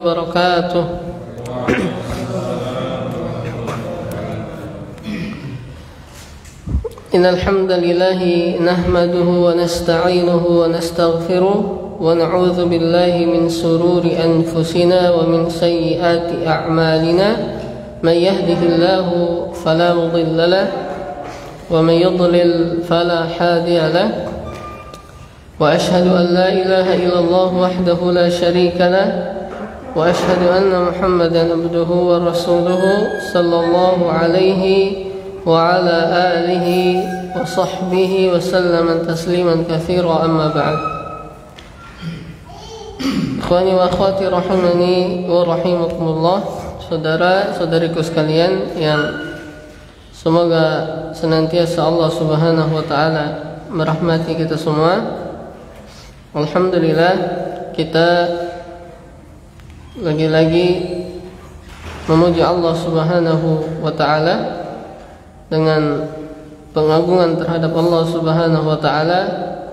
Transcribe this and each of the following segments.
وبركاته. إن الحمد لله نحمده ونستعينه ونستغفره ونعوذ بالله من شرور أنفسنا ومن سيئات أعمالنا. من يهده الله فلا مضل له ومن يضلل فلا هادي له وأشهد أن لا إله إلا الله وحده لا شريك له وأشهد أن محمدا عبده ورسوله صلى الله عليه وعلى آله وصحبه وسلم تسليما كثيرا. أما بعد. Ikhwani wa akhwati rahimani wa rahimakumullah, saudara-saudariku sekalian yang semoga senantiasa Allah Subhanahu wa taala merahmati kita semua. Alhamdulillah, kita lagi-lagi memuji Allah Subhanahu wa taala dengan pengagungan terhadap Allah Subhanahu wa taala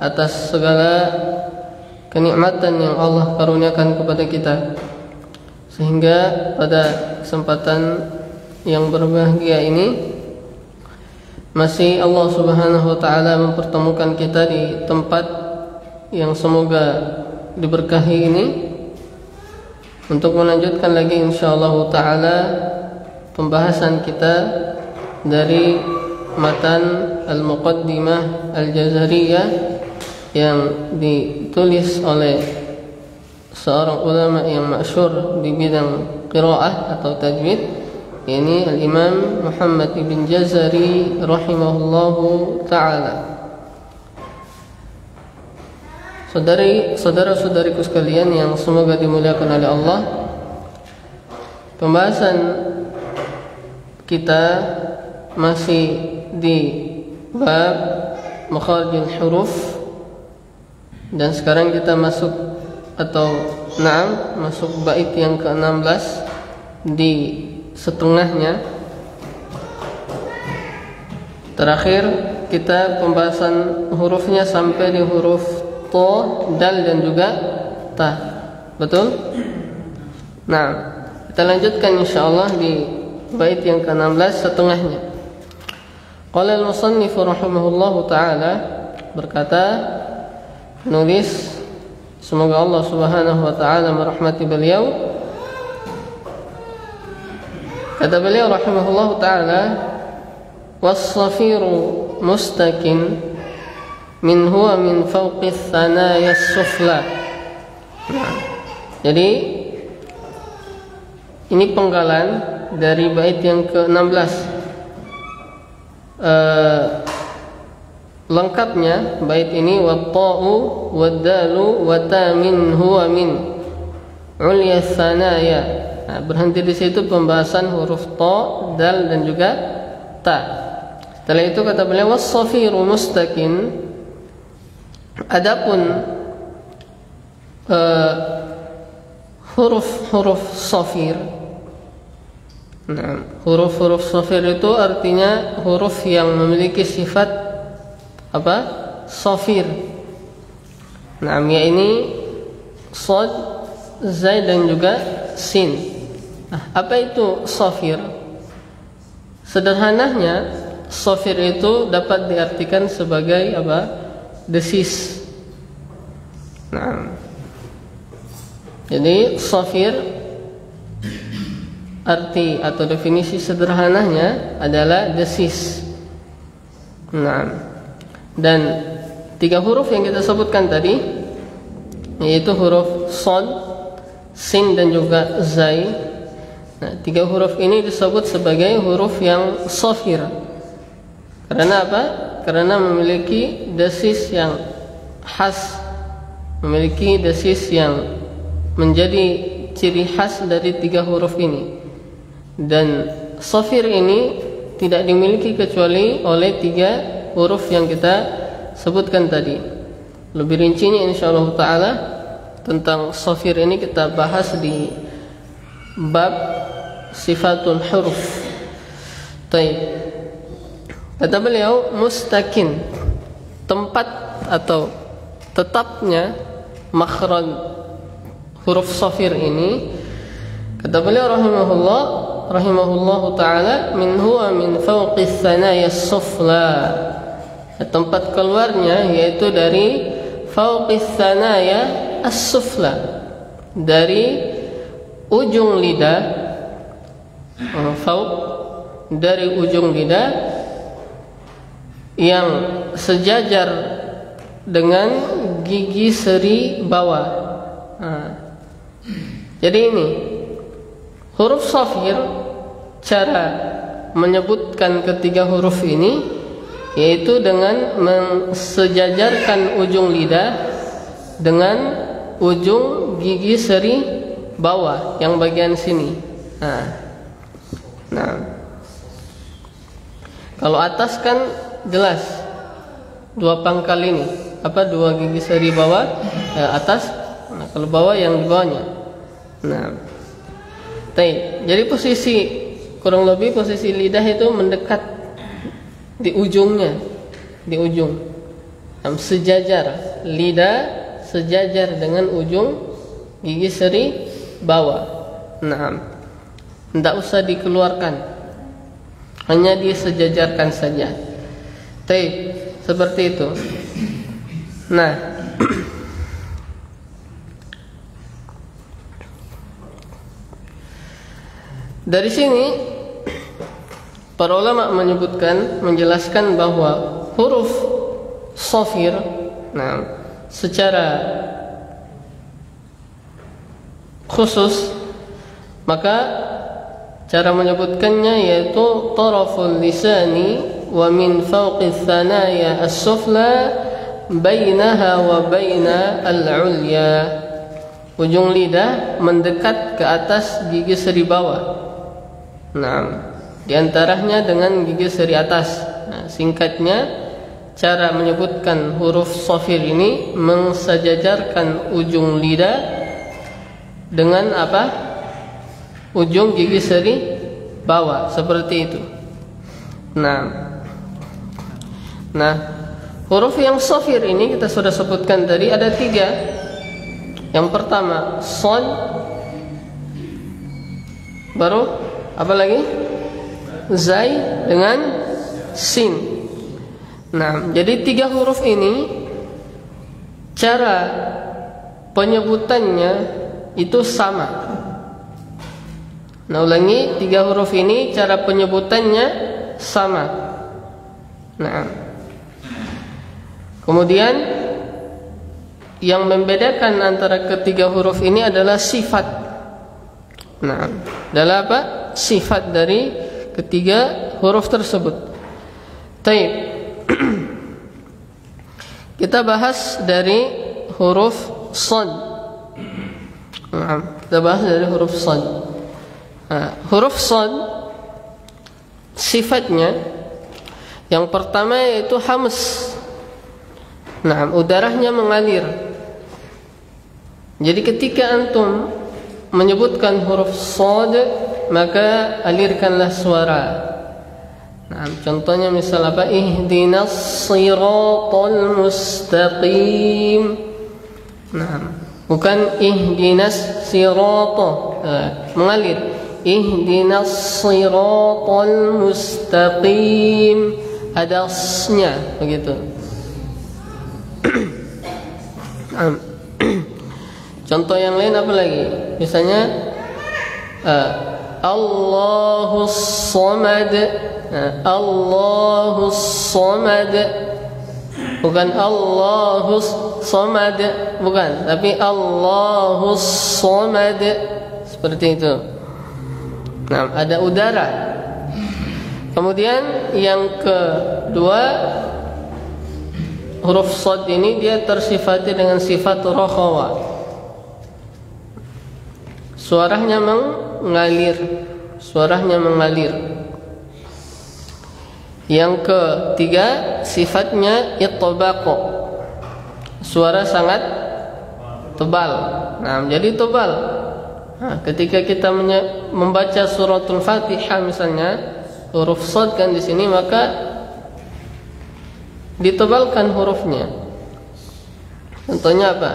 atas segala kenikmatan yang Allah karuniakan kepada kita, sehingga pada kesempatan yang berbahagia ini masih Allah Subhanahu wa taala mempertemukan kita di tempat yang semoga diberkahi ini untuk melanjutkan lagi insyaallah taala pembahasan kita dari matan Al-Muqaddimah Al-Jazariyah yang ditulis oleh seorang ulama yang masyhur di bidang qiraah atau tajwid, yakni Al-Imam Muhammad ibn Jazari rahimahullahu taala. Saudara-saudariku sekalian yang semoga dimuliakan oleh Allah, pembahasan kita masih di bab makharijul huruf, dan sekarang kita masuk bait yang ke-16 di setengahnya. Terakhir kita pembahasan hurufnya sampai di huruf to, dal dan juga ta. Betul? Nah, kita lanjutkan insyaallah di bait yang ke-16 setengahnya. Qala al-musannif rahimahullahu taala, berkata penulis, semoga Allah Subhanahu wa taala merahmati beliau, kata beliau rahimahullahu taala, was-safiru mustakin min huwa min fawqi thanaya as-sufla. Jadi ini penggalan dari bait yang ke-16. Lengkapnya bait ini wat-ta'u wad-dalu wa ta min huwa min ulya thanaya. Nah, berhenti di situ pembahasan huruf ta, dal dan juga ta. Setelah itu kata beliau was-safiru mustakin. Adapun huruf-huruf safir. Nah, huruf-huruf safir itu artinya huruf yang memiliki sifat apa? Safir. Nah, ya ini shad, zai dan juga sin. Nah, apa itu safir? Sederhananya, safir itu dapat diartikan sebagai apa? Desis. Nah, jadi safir arti atau definisi sederhananya adalah desis. Nah, dan 3 huruf yang kita sebutkan tadi, yaitu huruf shad, sin dan juga zai. Nah, 3 huruf ini disebut sebagai huruf yang safir. Karena apa? Karena memiliki desis yang khas, memiliki desis yang menjadi ciri khas dari 3 huruf ini. Dan safir ini tidak dimiliki kecuali oleh 3 huruf yang kita sebutkan tadi. Lebih rincinya insyaallah taala tentang safir ini kita bahas di bab sifatul huruf. Baik. Kata beliau mustakin, tempat atau tetapnya makhraj huruf safir ini Kata beliau rahimahullahu taala, min huwa min fawqis sanaya sufla. Tempat keluarnya yaitu dari fawqis sanaya as-sufla, dari ujung lidah, fawq dari ujung lidah yang sejajar dengan gigi seri bawah. Jadi ini huruf shafir, cara menyebutkan ketiga huruf ini yaitu dengan mensejajarkan ujung lidah dengan ujung gigi seri bawah yang bagian sini. Nah, kalau atas kan jelas dua pangkal ini, dua gigi seri bawah atas. Nah, kalau bawah yang di bawahnya. Nah, jadi posisi kurang lebih posisi lidah itu mendekat di ujungnya, di ujung. Sejajar, lidah sejajar dengan ujung gigi seri bawah. Nah, tidak usah dikeluarkan, hanya disejajarkan saja. Seperti itu. Nah, dari sini para ulama menjelaskan bahwa huruf shafir, secara khusus maka cara menyebutkannya yaitu taraful lisani wa min fawqis thanaya as-sufla bainaha wa baina al-ulya. Ujung lidah mendekat ke atas gigi seri bawah. Di antaranya dengan gigi seri atas. Singkatnya, cara menyebutkan huruf shafir ini mensejajarkan ujung lidah dengan ujung gigi seri bawah, seperti itu. Nah, huruf yang shafir ini kita sudah sebutkan tadi ada 3. Yang pertama shad, baru apa lagi? Zai dengan sin. Jadi 3 huruf ini cara penyebutannya itu sama. Ulangi, 3 huruf ini cara penyebutannya sama. Kemudian yang membedakan antara ketiga huruf ini adalah sifat. Adalah apa? Sifat dari ketiga huruf tersebut. Kita bahas dari huruf shad. Huruf shad sifatnya yang pertama yaitu hams. Udaranya mengalir. Jadi ketika antum menyebutkan huruf shad, maka alirkanlah suara. Contohnya misal ihdinas siratal mustaqim. Bukan ihdinas sirata, mengalir. Ihdinas siratal mustaqim, ada s-nya begitu. Contoh yang lain apa lagi? Misalnya Allahus Samad. Allahus Samad, bukan Allahus Samad, bukan, tapi Allahus Samad, seperti itu. Ada udara. Kemudian yang kedua, huruf shad ini dia tersifati dengan sifat rakhawa. Suaranya mengalir. Yang ketiga, sifatnya itbaq. Suara sangat tebal. Jadi tebal. Ketika kita membaca suratul Fatihah misalnya, huruf shad kan di sini, maka ditebalkan hurufnya. Contohnya apa?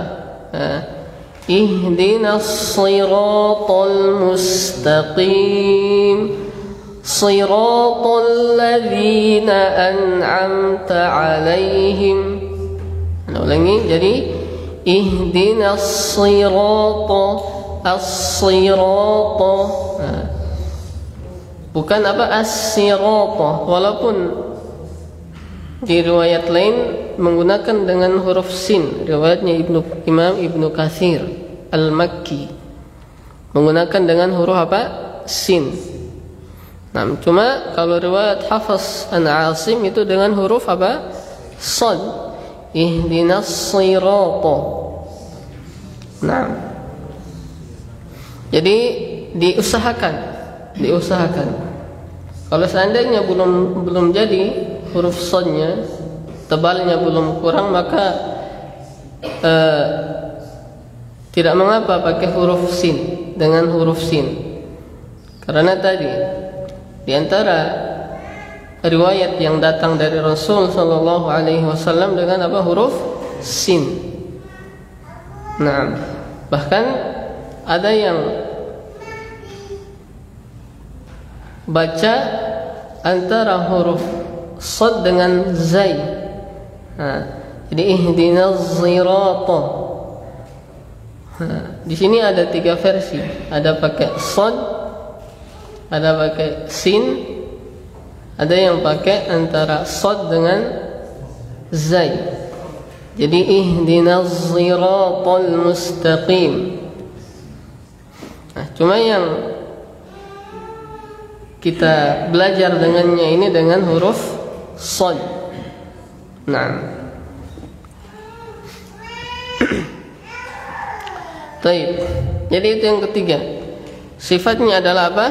ihdinas siratal mustaqim siratal ladzina an'amta 'alaihim. Ulangi, jadi ihdinas sirata as-sirata, bukan apa as-sirata, walaupun di riwayat lain menggunakan dengan huruf sin. Riwayatnya Imam Ibnu Katsir Al-Makki menggunakan dengan huruf apa? Sin. Nah, cuma kalau riwayat Hafs an Asim itu dengan huruf apa? Shad. Ihdinas sirata. Nah, jadi diusahakan. Kalau seandainya belum jadi huruf shadnya, tebalnya belum kurang, maka tidak mengapa pakai huruf sin, dengan huruf sin. Karena tadi di antara riwayat yang datang dari Rasul sallallahu alaihi wasallam dengan apa? Huruf sin. Nah, bahkan ada yang baca antara huruf shad dengan zai. Nah, jadi ihdinas sirata. Di sini ada 3 versi. Ada pakai shad, ada pakai sin, ada yang pakai antara shad dengan zai. Jadi ihdinas siratal mustaqim. Nah, cuma yang kita belajar dengannya ini dengan huruf shad. Nah, baik. Jadi itu yang ketiga. Sifatnya adalah apa?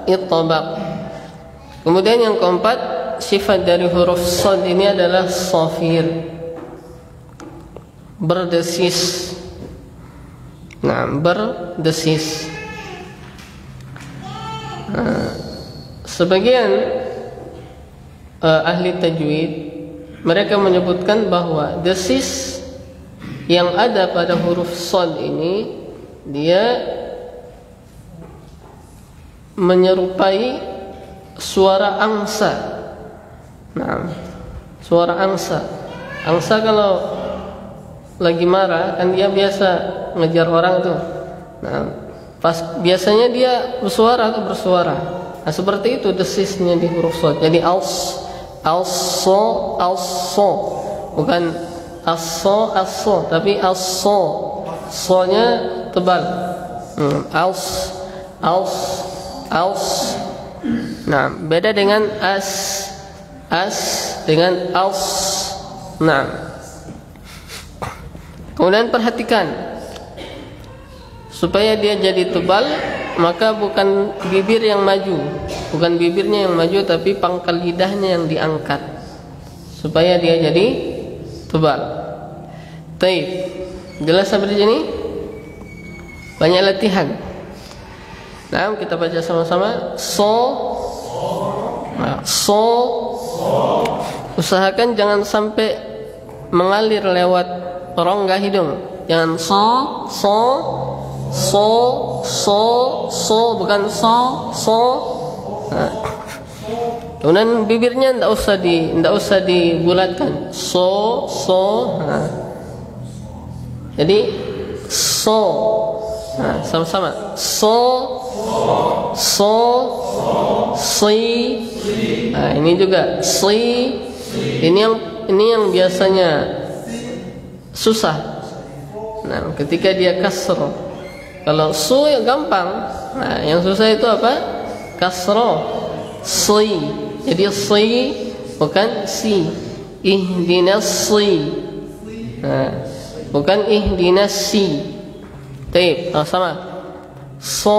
Ittabaq. Kemudian yang keempat, sifat dari huruf shad ini adalah shafir, berdesis. Nah, berdesis. Sebagian ahli tajwid mereka menyebutkan bahwa desis yang ada pada huruf shad ini dia menyerupai suara angsa. Nah, suara angsa. Angsa kalau lagi marah kan dia biasa ngejar orang tuh. Nah, biasanya dia bersuara. Nah, seperti itu desisnya di huruf shad. Jadi also, bukan aso, tapi also. So-nya tebal. Als. Nah, beda dengan as dengan als. Nah, kemudian perhatikan supaya dia jadi tebal, maka bukan bibir yang maju, bukan bibirnya yang maju, tapi pangkal lidahnya yang diangkat supaya dia jadi tebal. Baik, jelas sampai di sini? Banyak latihan. Nah, kita baca sama-sama. Nah, usahakan jangan sampai mengalir lewat rongga hidung. Jangan bukan so. Nah, kemudian bibirnya tidak usah dibulatkan. Nah, jadi so. Nah, sama-sama. Si. Nah, ini juga si. Ini yang biasanya susah. Nah, ketika dia kasro. Kalau su ya gampang. Nah, yang susah itu apa? Kasro. Si. Jadi si bukan si. Ihdinas si. Nah, bukan ihdinas si. Baik, sama. Su.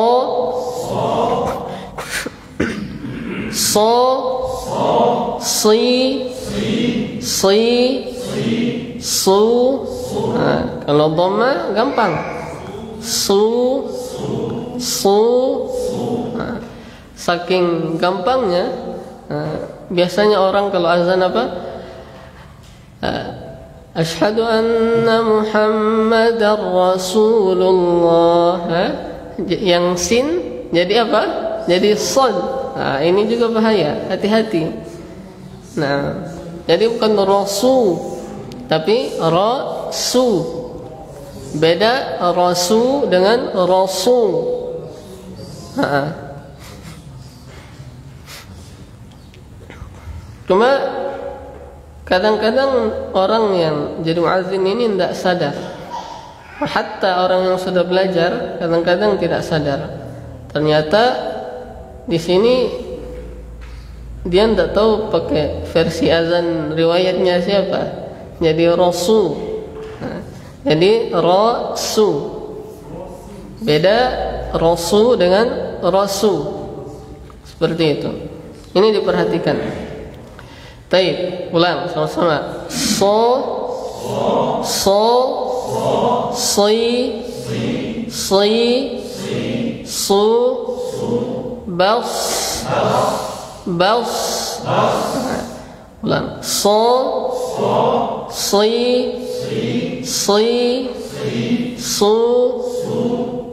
Nah, kalau dhamma gampang. Su. Nah, saking gampangnya, biasanya orang kalau azan apa? Asyhadu anna Muhammadar Rasulullah. Yang sin jadi apa? Jadi shad. Nah, ini juga bahaya, hati-hati. Nah, jadi bukan rasul, tapi rasu. Beda rasu dengan rasul. Cuma kadang-kadang orang yang jadi muadzin ini tidak sadar. Hatta orang yang sudah belajar kadang-kadang tidak sadar. Ternyata di sini dia tidak tahu pakai versi azan riwayatnya siapa. Jadi rasul. Jadi rasul. Beda rasul dengan rasul. Seperti itu. Ini diperhatikan. Baik, ulang sama-sama. Su, bas, ulang. Su,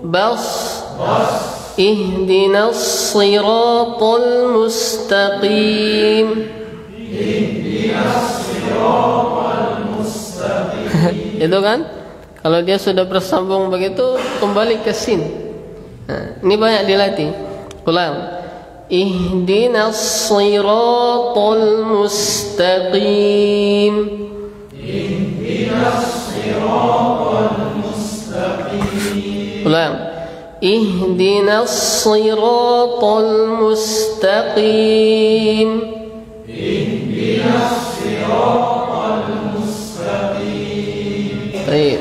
bas, ihdinas siratal mustaqim. Itu kan, kalau dia sudah bersambung begitu kembali ke sin. Nah, ini banyak dilatih. Ulang. Ihdinas siratal mustaqim. Ihdinas siratal mustaqim. Ulang. Ihdinas siratal mustaqim. Ihdinas siratal mustaqim. Baik.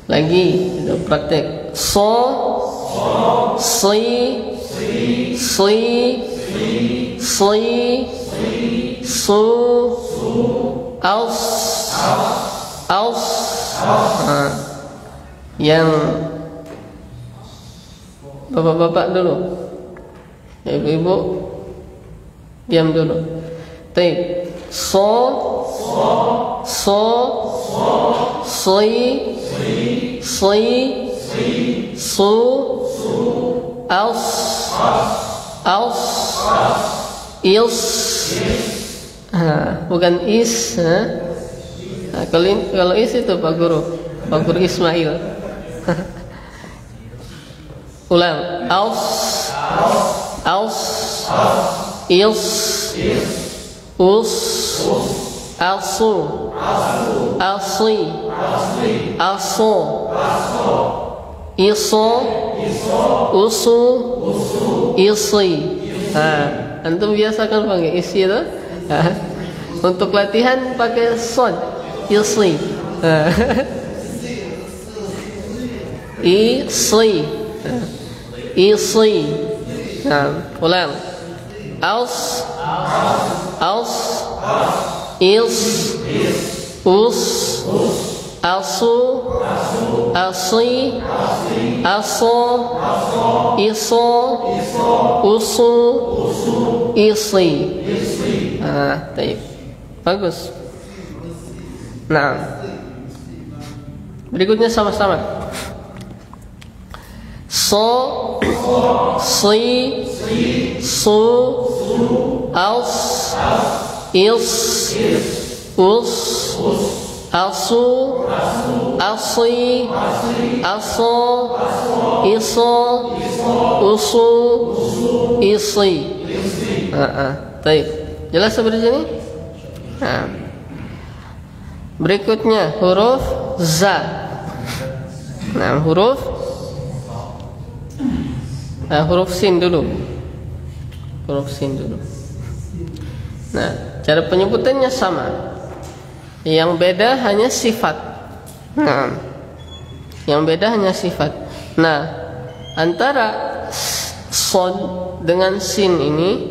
Lagi kita praktek. Yang bapak-bapak dulu, ibu-ibu diam dulu. Baik. Bukan is. Kalau is itu Pak Guru Ismail. Ulang. Antum biasakan pakai isi itu. Untuk latihan pakai sod, isi. Isi. Nah, ulang. Isi. Baik. Bagus. Nah, berikutnya sama-sama. Baik. Jelas seperti ini? Nah. Berikutnya huruf za. Nah, huruf sin dulu. Nah, cara penyebutannya sama. Yang beda hanya sifat. Nah, antara sod dengan sin ini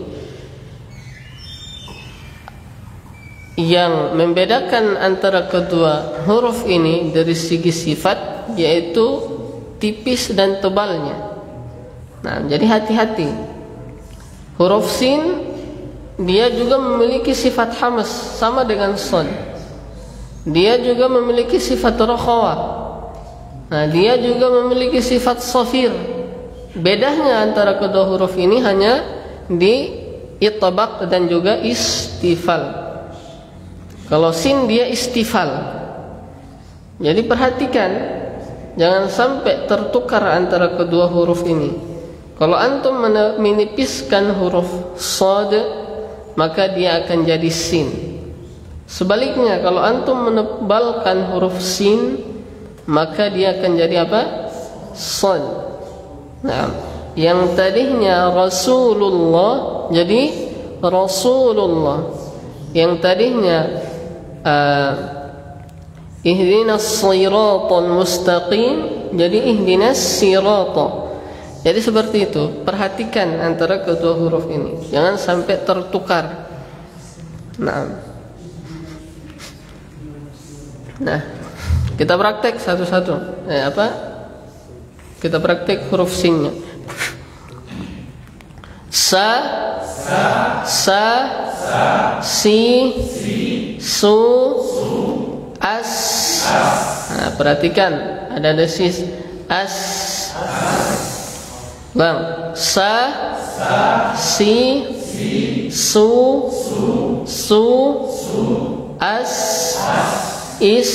yang membedakan antara kedua huruf ini dari segi sifat yaitu tipis dan tebalnya. Nah, jadi hati-hati. Huruf sin dia juga memiliki sifat hamas sama dengan sod. dia juga memiliki sifat rakhawah. Nah, dia juga memiliki sifat safir. Bedanya antara kedua huruf ini hanya di itbaq dan juga istifal. Kalau sin dia istifal. Jadi perhatikan, jangan sampai tertukar antara kedua huruf ini. Kalau antum menipiskan huruf shad, maka dia akan jadi sin. Sebaliknya, kalau antum menebalkan huruf sin, maka dia akan jadi apa? Shad. Nah, yang tadinya Rasulullah jadi Rasulullah. Yang tadinya ihdinas siratal mustaqim jadi ihdinas sirata. Jadi seperti itu. Perhatikan antara kedua huruf ini, jangan sampai tertukar. Nah, kita praktek satu-satu. Kita praktek huruf sinnya. Sa, si, su, as. Nah, perhatikan ada desis as. Bang, sa, si, su, as, is,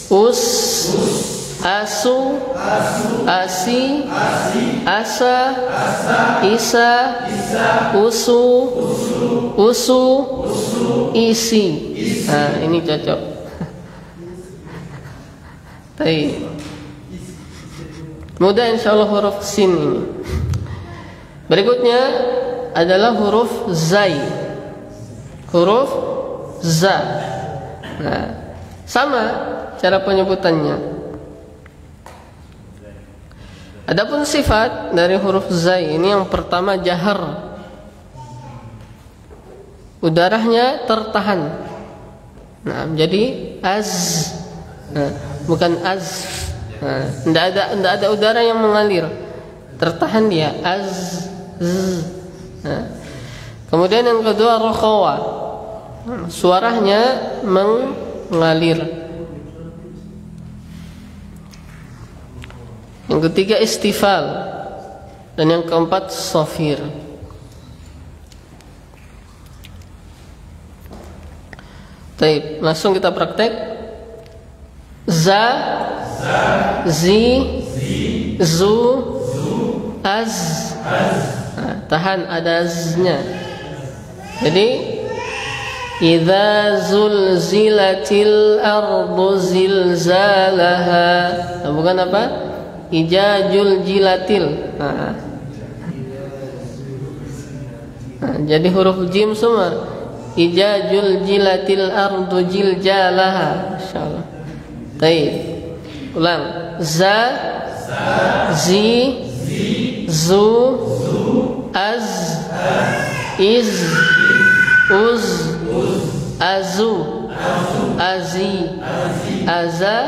us, asu, asi, asa, isa, usu, isi. Nah, ini cocok. Mudah insyaallah huruf sin ini. Berikutnya adalah huruf zai. Huruf za. Nah, sama cara penyebutannya. Adapun sifat dari huruf zai ini, yang pertama jahar. Udaranya tertahan. Nah, jadi az. Nah, bukan az. Tidak ada udara yang mengalir, tertahan dia az. Nah, kemudian yang kedua rakhawah, suaranya mengalir. Yang ketiga istifal, dan yang keempat safir. Baik, langsung kita praktek. Za, zi, zu, az. Nah, tahan ada aznya. Jadi idza zulzilatil ardu zilzalaha. Nah, bukan apa? Ijajul jilatil. Nah, jadi huruf jim semua. Ijajul jilatil ardu jiljalaha. Insyaallah. Baik. Ulang. Za, zi, zu, az, iz, uz, azu, azi, aza,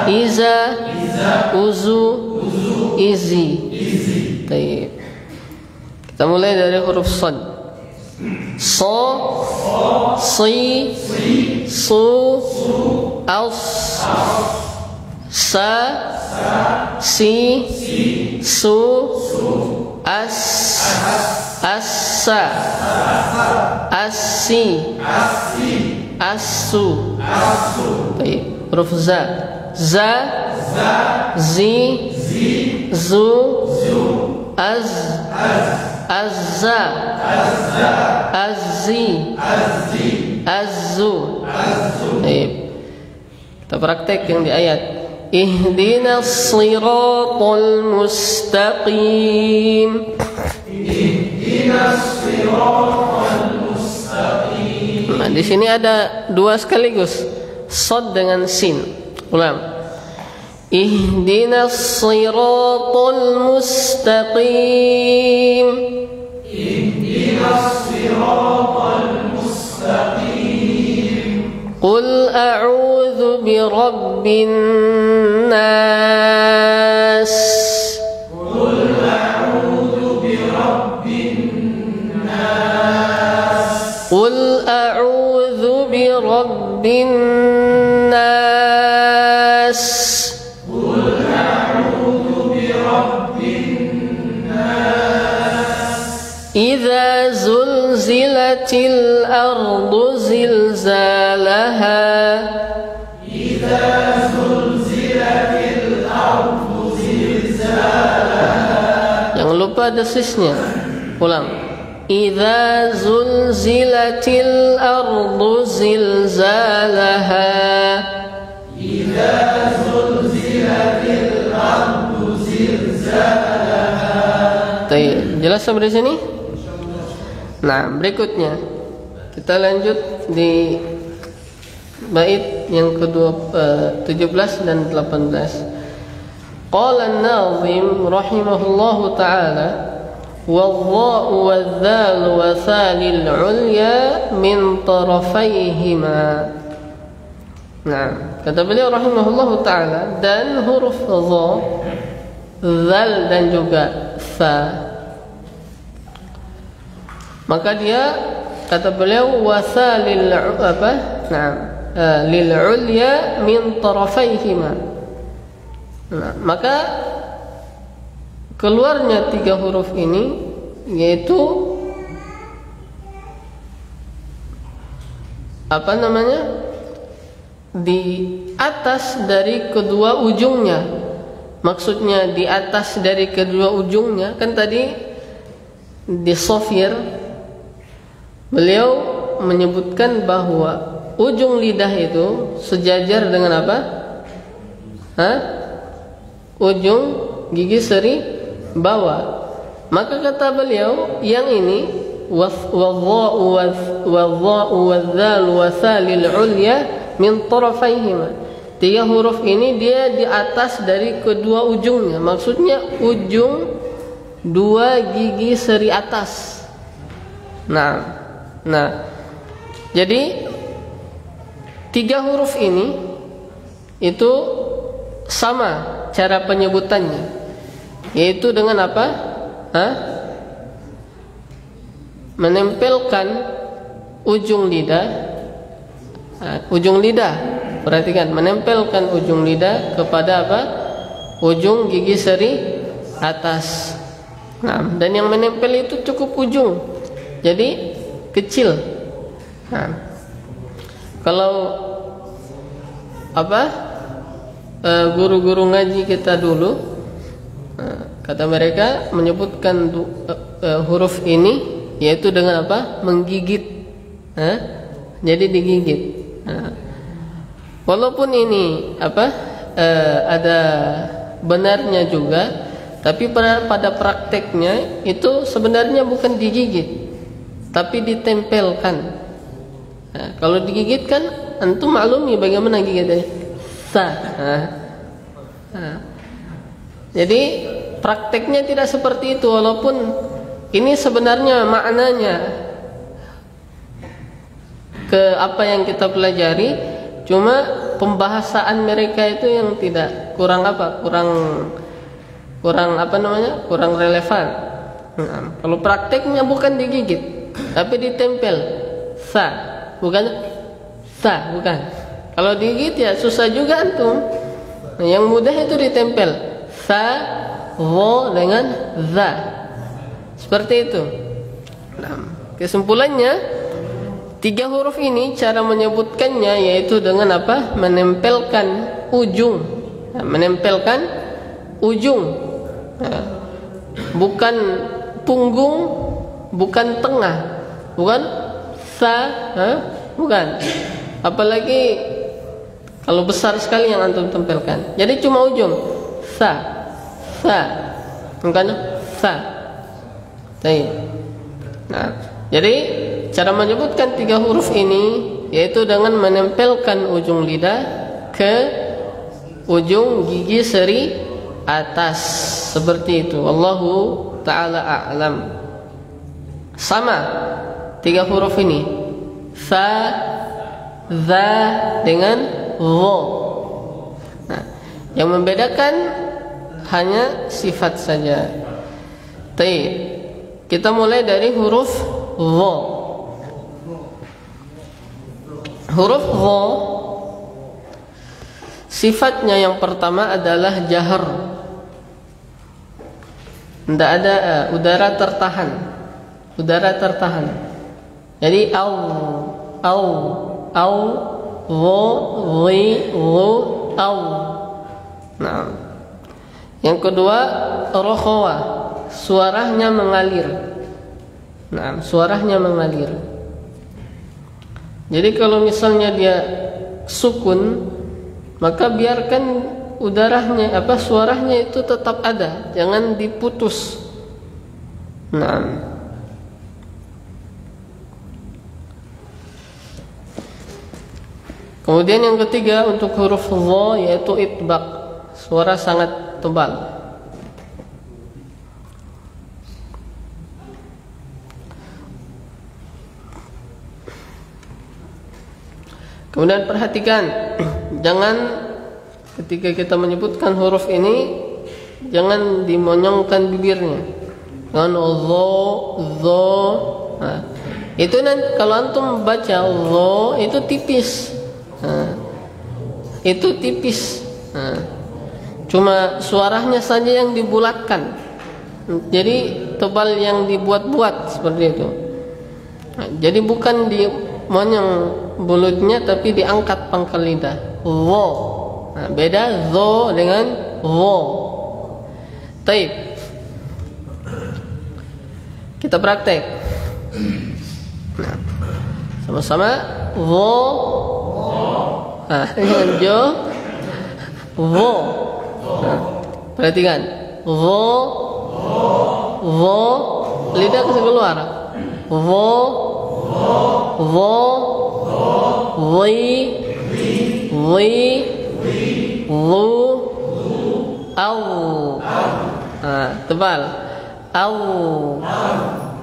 iza, uzu, izi. Baik. Kita mulai dari huruf sad. So, si, su, as, sa, si, su, as, assa, assi, asu. Baik, huruf za. Za, zi, zu, az, azza, azzi, azzu. Baik, kita praktek yang di ayat. Ihdinas siratal mustaqim. Ihdinas siratal mustaqim. Nah, di sini ada dua sekaligus, shad dengan sin. Ulang. Ihdinas siratal mustaqim. Ihdinas siratal mustaqim. Qul a'udzu birabbin nas. Qul a'udzu birabbin nas. Qul a'udzu birabbin zulzilatil ardu zilzalaha. Idza zulzilatil ardu zilzalaha. Jangan lupa desisnya. Ulang. Idza zulzilatil ardu zilzalaha. Idza zulzilatil ardu zilzalaha. Jelas sampai di sini? Nah, berikutnya kita lanjut di bait yang ke-17 dan 18. Qala an-nazim rahimahullahu ta'ala wal-dha'u wal-dhalu wa thalil 'ulya min tarafayhima. Nah, kata beliau rahimahullahu ta'ala, dan huruf dha, zal dan juga tha, maka dia kata beliau wasalil apa? Nah, lil 'ulya min tarafayhima. Nah, maka keluarnya tiga huruf ini yaitu apa namanya? Di atas dari kedua ujungnya. Maksudnya di atas dari kedua ujungnya, kan tadi di sofir beliau menyebutkan bahwa ujung lidah itu sejajar dengan apa? Ujung gigi seri bawah. Maka kata beliau yang ini wadh-dha'u wadh-dhalu wa thalil 'ulya min tarafayhima. Tiga huruf ini dia di atas dari kedua ujungnya. Maksudnya ujung dua gigi seri atas. Nah, jadi tiga huruf ini itu sama cara penyebutannya, yaitu dengan apa? Menempelkan ujung lidah. Ujung lidah, perhatikan, menempelkan ujung lidah kepada apa? Ujung gigi seri atas. Nah, dan yang menempel itu cukup ujung, jadi kecil. Nah, kalau apa? Guru-guru ngaji kita dulu, kata mereka menyebutkan huruf ini yaitu dengan apa? Menggigit. Jadi digigit. Walaupun ini apa? Ada benarnya juga, tapi pada prakteknya itu sebenarnya bukan digigit, tapi ditempelkan. Nah, kalau digigit kan antum maklumi bagaimana gigitnya. Jadi prakteknya tidak seperti itu, walaupun ini sebenarnya maknanya ke apa yang kita pelajari, cuma pembahasaan mereka itu yang tidak kurang apa namanya, kurang relevan. Nah, kalau prakteknya bukan digigit, tapi ditempel. Bukan. Kalau digigit ya susah juga antum. Nah, yang mudah itu ditempel. Dengan za. Seperti itu. Nah, kesimpulannya tiga huruf ini cara menyebutkannya yaitu dengan apa? Menempelkan ujung. Menempelkan ujung. Bukan punggung, bukan tengah, bukan bukan. Apalagi kalau besar sekali yang antum tempelkan. Jadi cuma ujung. Bukan Nah, jadi cara menyebutkan tiga huruf ini yaitu dengan menempelkan ujung lidah ke ujung gigi seri atas, seperti itu. Wallahu ta'ala a'lam. Sama tiga huruf ini, fa, za dengan dha. Nah, yang membedakan hanya sifat saja. Kita mulai dari huruf dha. Huruf dha sifatnya yang pertama adalah jahar. Tidak ada udara tertahan. udara tertahan. Jadi au, wo, wi, wu, au. Nah, yang kedua rokhawa, suaranya mengalir. Nah, suaranya mengalir. Jadi kalau misalnya dia sukun, maka biarkan udaranya suaranya itu tetap ada, jangan diputus. Nah, kemudian yang ketiga untuk huruf dha yaitu itbaq, suara sangat tebal. Kemudian perhatikan, jangan ketika kita menyebutkan huruf ini jangan dimonyongkan bibirnya. Jangan dha. Nah, itu nanti kalau antum baca dha itu tipis. Nah, itu tipis. Nah, cuma suaranya saja yang dibulatkan. Jadi tebal yang dibuat-buat seperti itu. Nah, jadi bukan dimonyong bulutnya tapi diangkat pangkal lidah. Dha. Nah, beda dha dengan dha. Baik. Kita praktek. Nah, sama-sama dha. Nah, dengan jo dha. Nah, perhatikan. Dha. Dha. Lidah kasih keluar. Dha. Dha. Wi. Wi. Lu. Au. Nah, tebal. Au.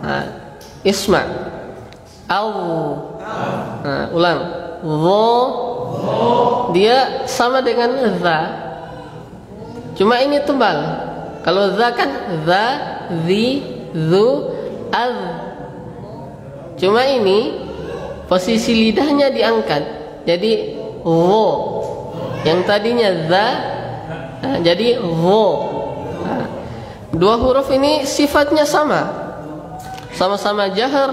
Nah, isma. Au. Nah, ulang. Dha. Dia sama dengan za. Cuma ini tebal. Kalau za kan za, zi, zu, az. Cuma ini posisi lidahnya diangkat. Jadi wo. Yang tadinya za, nah, jadi wo. Nah, dua huruf ini sifatnya sama. Sama-sama jahar,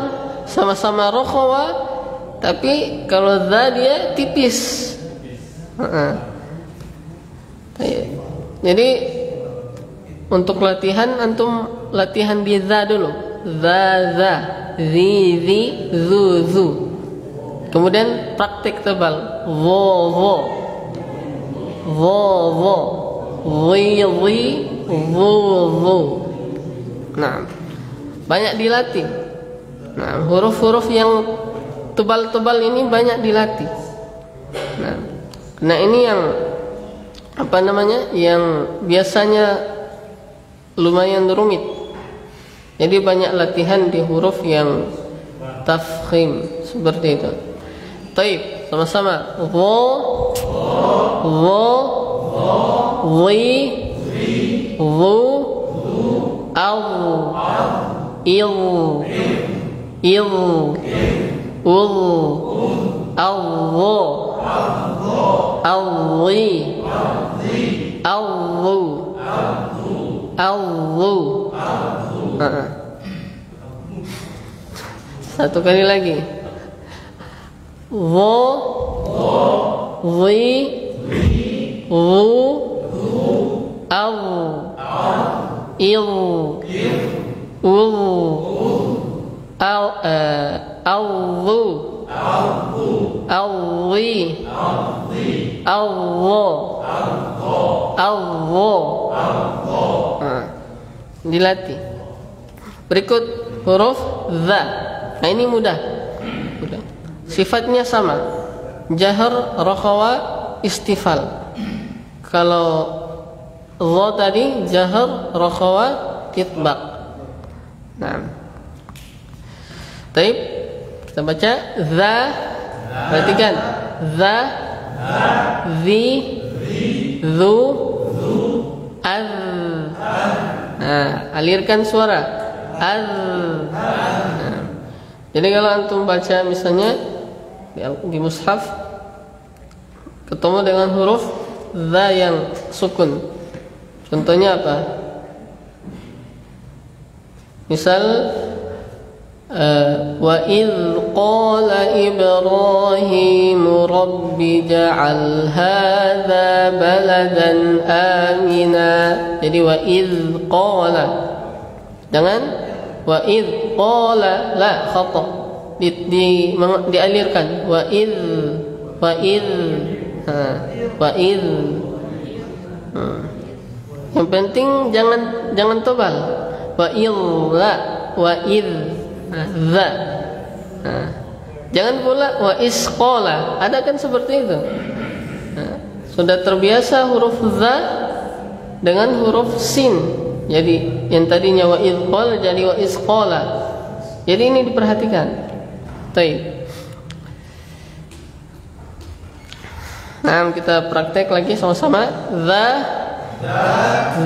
sama-sama rokhawa, tapi kalau za dia tipis. Jadi untuk latihan antum latihan di za dulu. Za, zi, zu. Kemudian praktik tebal. Wo. Wi, wu. Nah, banyak dilatih. Nah, huruf-huruf yang tebal-tebal ini banyak dilatih. Nah, ini yang yang biasanya lumayan rumit. Jadi banyak latihan di huruf yang tafkhim seperti itu. Taib, sama-sama. Wo, wi, wu, au, il, ul, awu, awi, awu. Satu kali lagi. Wo, wi, wu, awu, il, ul, awu, awi, awu. Dilatih. Berikut huruf za. Nah, ini mudah. Sifatnya sama. Jahar, rokhawa, istifal. Kalau dha tadi jahar, rokhawa, itbaq. Nah, taib. Kita baca za. Perhatikan. Za, zi, zu, az. Nah, alirkan suara. Az. Nah, jadi kalau antum baca misalnya di mushaf ketemu dengan huruf za yang sukun. Contohnya apa? Misal wa idh qala Ibrahim rabbi ja'al hadza baladan amina. Jadi wa idh qala, jangan wa idh qala, la, khata, dialirkan. Wa idh wa idh. Yang penting jangan tebal. Wa idh, la, wa idh, za. Jangan pula wa isqala. Ada kan seperti itu. Sudah terbiasa huruf za dengan huruf sin. Jadi yang tadinya wa idqal jadi wa isqala. Jadi ini diperhatikan. Baik. Nah, kita praktek lagi sama-sama. Za,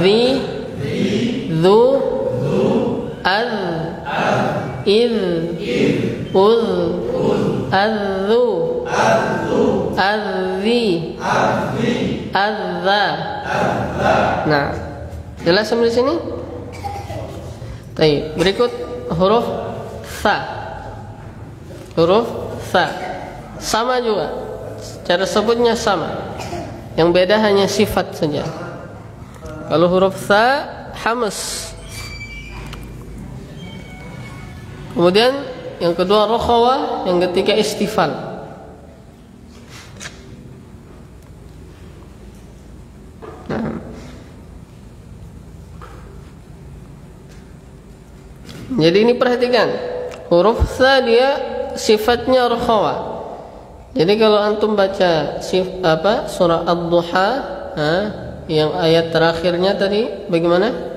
zi, zu, az, iz, uz, azu, azzi, azza. Nah, jelas sampai sini? Baik, berikut huruf sa. Huruf sa sama juga, cara sebutnya sama. Yang beda hanya sifat saja. Kalau huruf sa hamas. Kemudian yang kedua rokhawah, yang ketiga istifal. Nah. Jadi ini perhatikan, huruf sa dia sifatnya rokhawah. Jadi kalau antum baca surah Ad-Duha, yang ayat terakhirnya tadi bagaimana?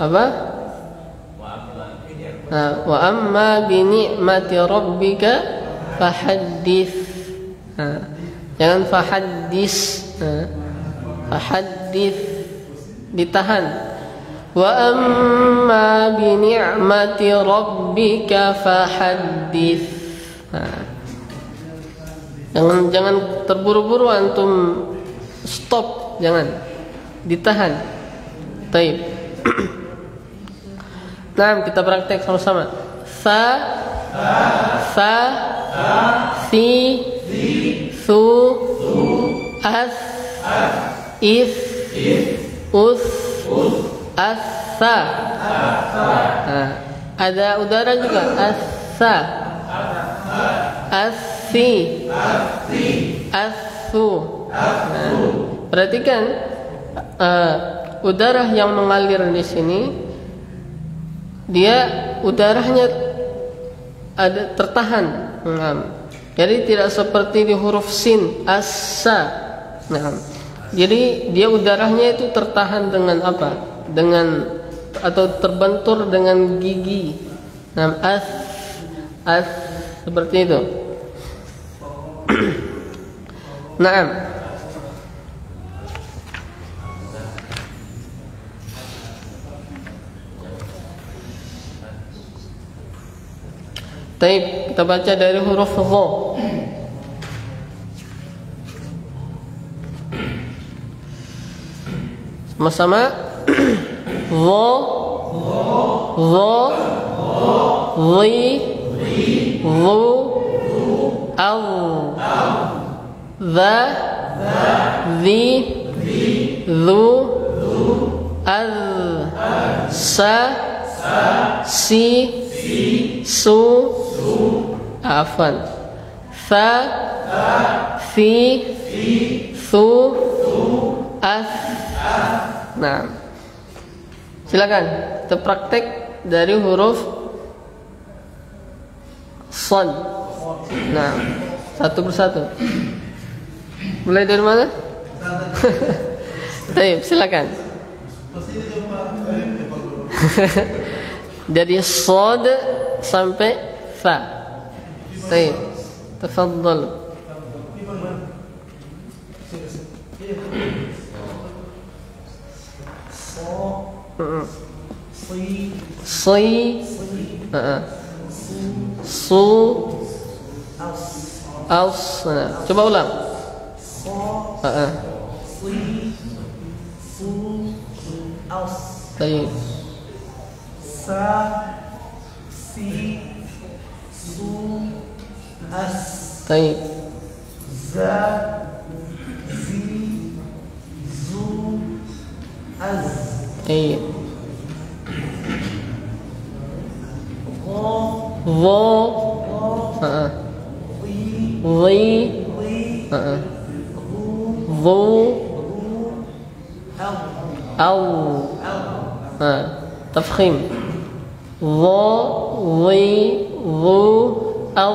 Apa? Wa amma bi ni'mati rabbika fahaddits. Jangan fahaddis. Fahaddits, ditahan. Wa amma bi ni'mati rabbika fahaddits. Jangan terburu-buru antum, stop, jangan, ditahan. Baik. Nah, kita praktek sama-sama. Sa, si, su, as, is, us, asa. Ada udara juga. Asa, asi, asu. Perhatikan udara yang mengalir di sini, dia udaranya ada tertahan. Jadi tidak seperti di huruf sin, asa. Jadi dia udaranya itu tertahan dengan apa? Dengan atau terbentur dengan gigi. As seperti itu. Naam. Baik, kita baca dari huruf dha. Sama-sama. Dha, dhi, dhu, al, dha, dhi, dhu, al, sa, si, su, afan, fa, fi, su, as. Nah, silakan kita praktek dari huruf sad. Nah, satu persatu. Mulai dari mana? Baik, silakan. Dari sad sampai fa. Baik, tafadhal. Si, su, aus. Coba ulang. أص طيب سا سي سو أس طيب زا زي زو أز طيب غو ظو غو ضي ضي ضي ضو أو أو تفخيم ضو ضي ضو أو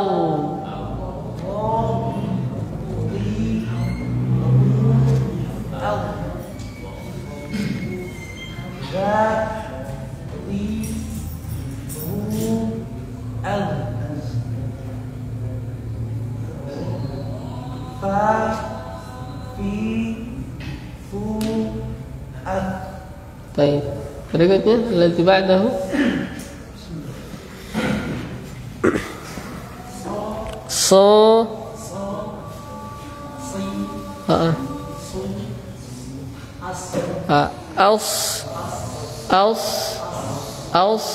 طيب berikutnya الذي بعده صو أوس أوس أوس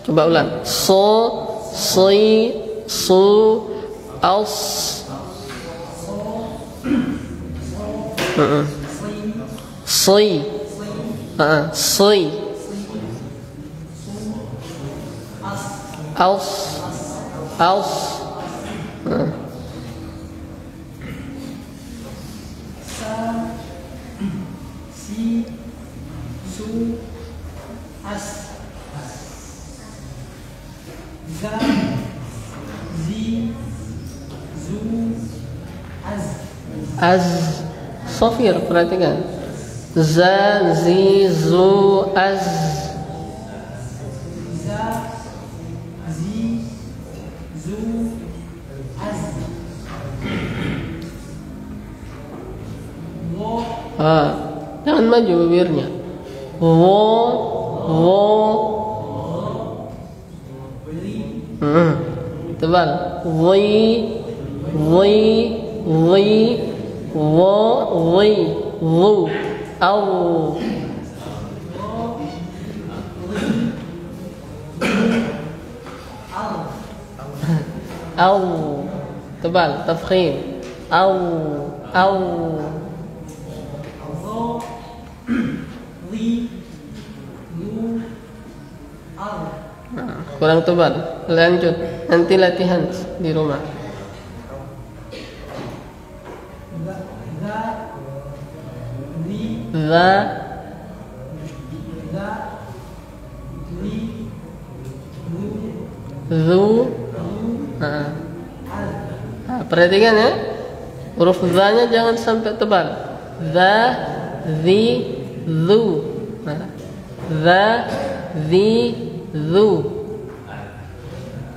coba ulang so si su aus si si aus aus si su as za zi zu az az Sofir perhatikan za zi zu az za zi zu az wo jangan maju bibirnya wo tebal wi wi wi wo wi wu au au tebal tafkhim au kurang tebal. Lanjut, nanti latihan di rumah. Za zu perhatikan ya, huruf za-nya jangan sampai tebal. Za zi zu za zi zu.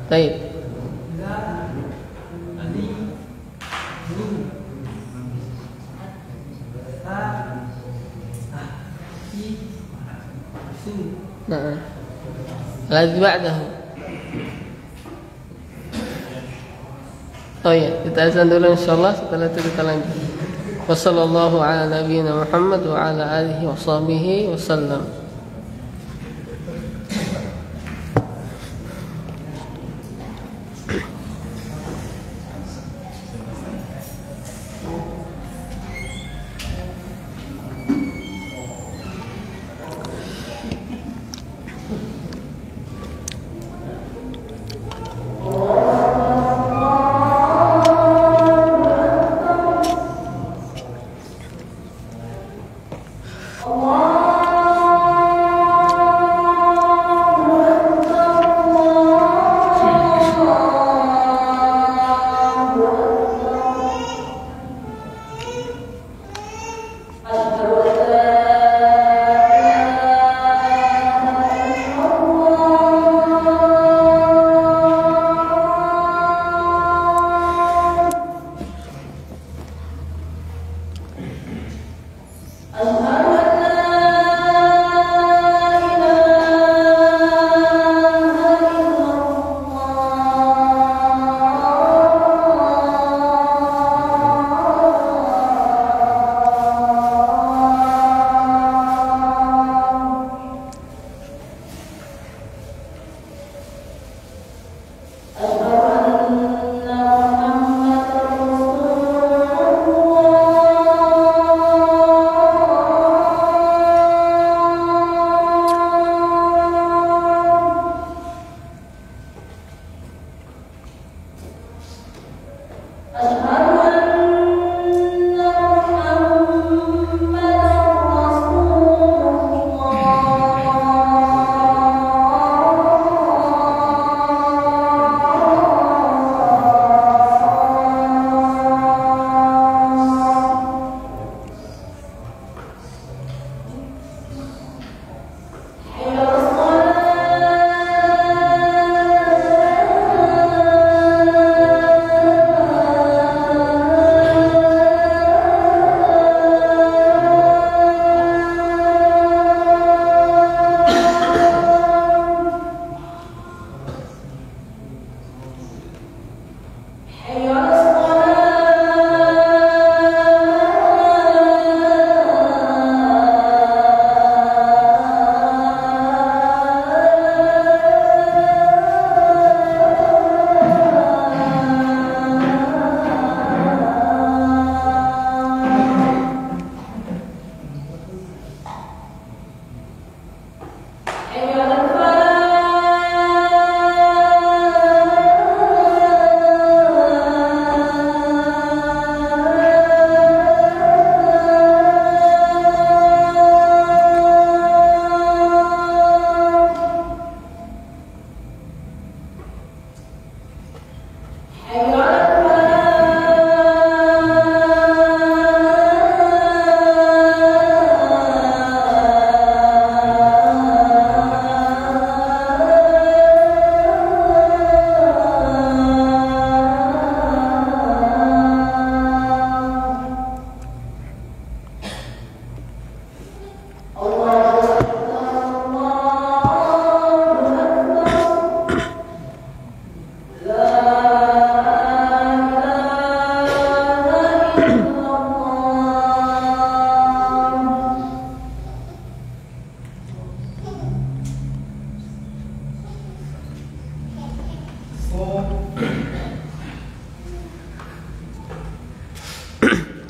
Baik. Lagi ba'dahu. Oh ya, kita azan dulu insyaallah, setelah itu kita lanjut. Wassallallahu ala nabiyyina Muhammad wa ala alihi wa sahbihi wasallam. Allah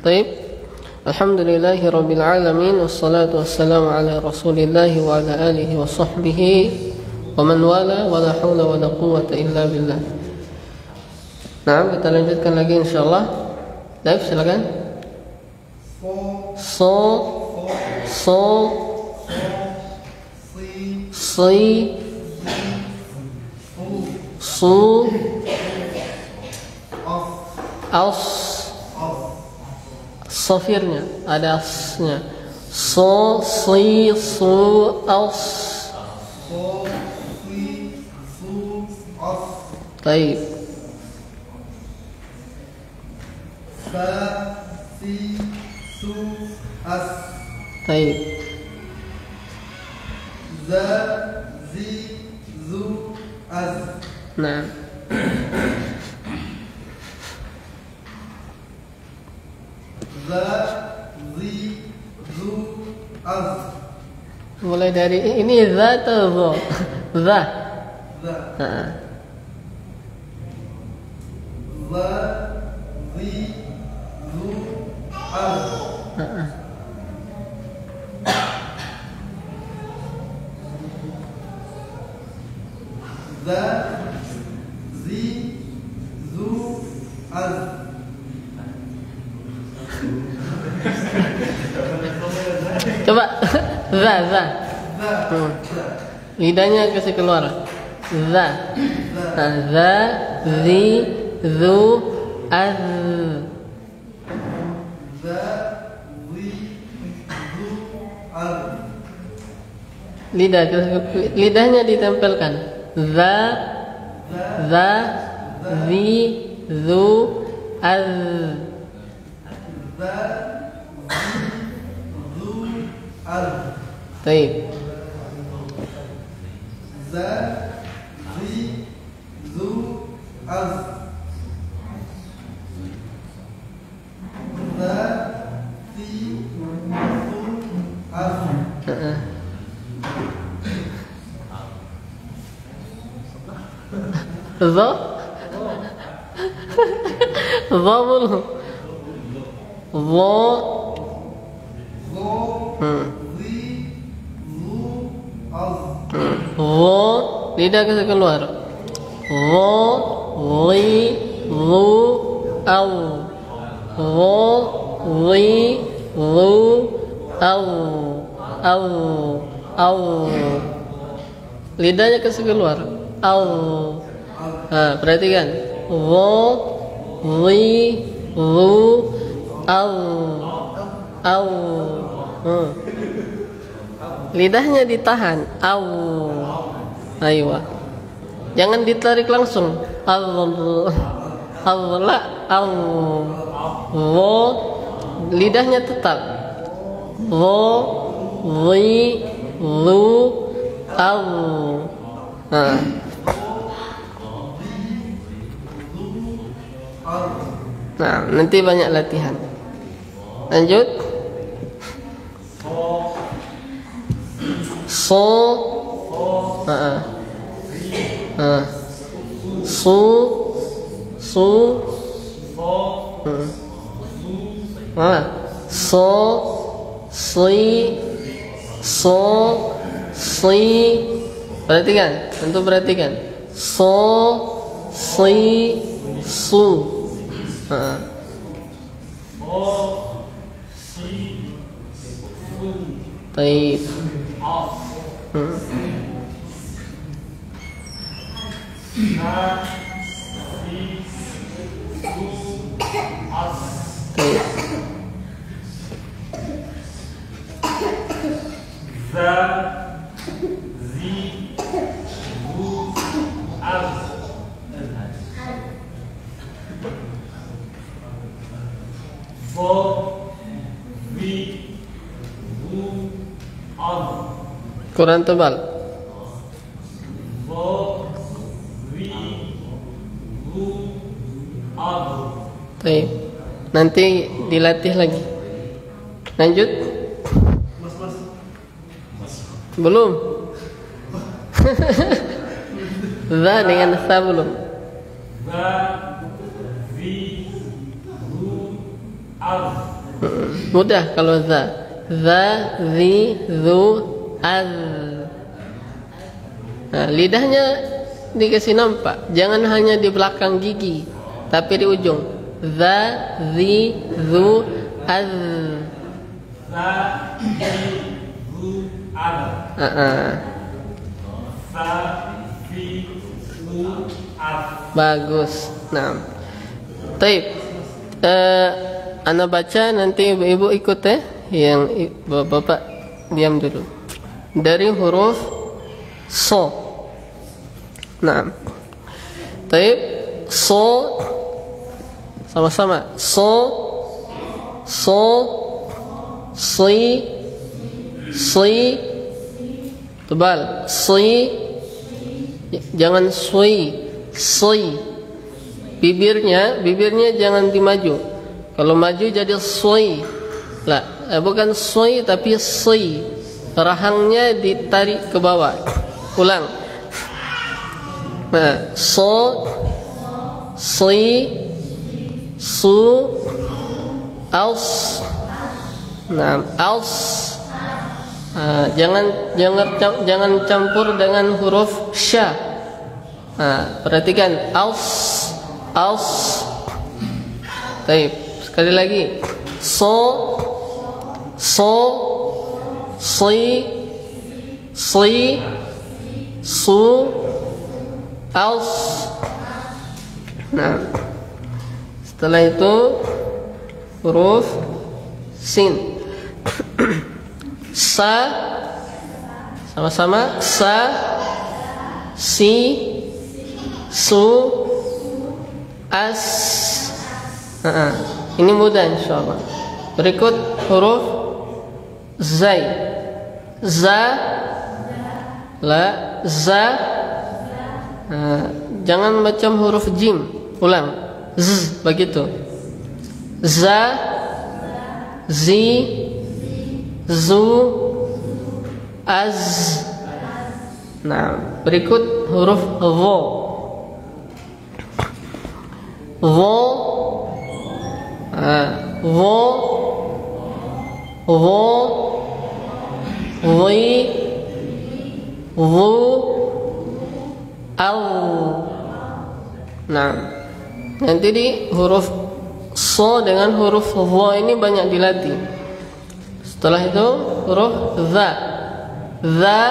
Baik. Alhamdulillahi rabbil alamin, wassalatu wassalamu ala rasulillahi wa ala alihi wa sahbihi wa man wala, wa la hawla wa la quwwata illa billah. Nah, kita lanjutkan lagi insyaallah. Baik, silakan. Si su as safirnya ada asnya. So si su as. Baik. Fa si su as. Baik. Za zi zu az. Nah. Za zi zu az. Mulai dari ini za atau zo? Za. Za. Nah. Za zi zu az. Za zi zu az. Coba za. Lidahnya kasih keluar. Za. Nah, za zi zu az. Za zi zu az. Lidahnya ditempelkan. Za zi zu az. Za zi zu az. Baik. Za zi zu az. Za zi zu az. Zo? Zo belum? Zo. Zo zi zu az. Zo. Lidah kasih keluar. Zo li zu au. Ro, ri, ru, au. Au, au. Lidahnya kasih keluar. Au. Nah, perhatikan. Ro, ri, ru, au. Au. Lidahnya ditahan. Au. Ayo. Jangan ditarik langsung. Allah. Allah. Au. Ro. Lidahnya tetap. Ro, ri, ru, au. Nah. Nah, nanti banyak latihan. Lanjut. So. Su. Su. So. Si. So. Si. Perhatikan, tentu perhatikan. So. Si. Su. Baik. Kurang tebal. Baik. Nanti dilatih lagi. Lanjut. Belum. Za dengan sa belum. Mudah kalau za. Za, zi, zu, az. Nah, lidahnya dikasih nampak. Jangan hanya di belakang gigi, tapi di ujung. Za, zi, zu, az. Za, zi, zu, az. Za, zi, zu, az. Bagus. Nah, taib. Ana baca, nanti ibu-ibu ikut ya. Yang bapak diam dulu. Dari huruf so. Nah, taib. So. Sama-sama. So. So. Si. Si. Tebal. Si. Jangan sui. Si. Bibirnya jangan dimaju. Kalau maju jadi sui. Lah, bukan sui tapi si. Rahangnya ditarik ke bawah. Ulang. Nah, so, si, su, als. Nah, als. Jangan campur dengan huruf sya. Nah, perhatikan als. Baik, sekali lagi. So, si, su, als. Nah, setelah itu huruf sin. Sa, sama-sama. Sa, si, su, as. Ini mudah insyaallah. Berikut huruf zai. Za, la, za. Jangan macam huruf jim. Ulang. Z, begitu. Za, zi, zu, az. Nah, berikut huruf vo. Vo, vo, vo, vi, vu, au. Nah, nanti di huruf So dengan huruf dha ini banyak dilatih. Setelah itu huruf za. Za.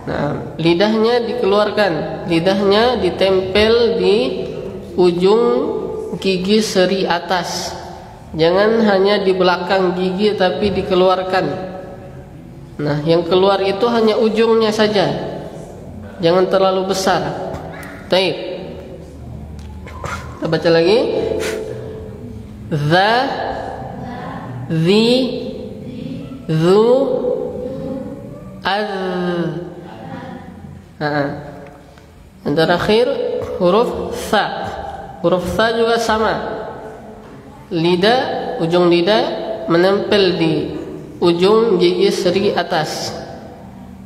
Nah, lidahnya dikeluarkan, lidahnya ditempel di ujung gigi seri atas. Jangan hanya di belakang gigi tapi dikeluarkan. Nah, yang keluar itu hanya ujungnya saja. Jangan terlalu besar. Baik. Kita baca lagi. Za, zi, zu, az. Yang terakhir huruf sa. Huruf sa juga sama. Lidah, ujung lidah menempel di ujung gigi seri atas.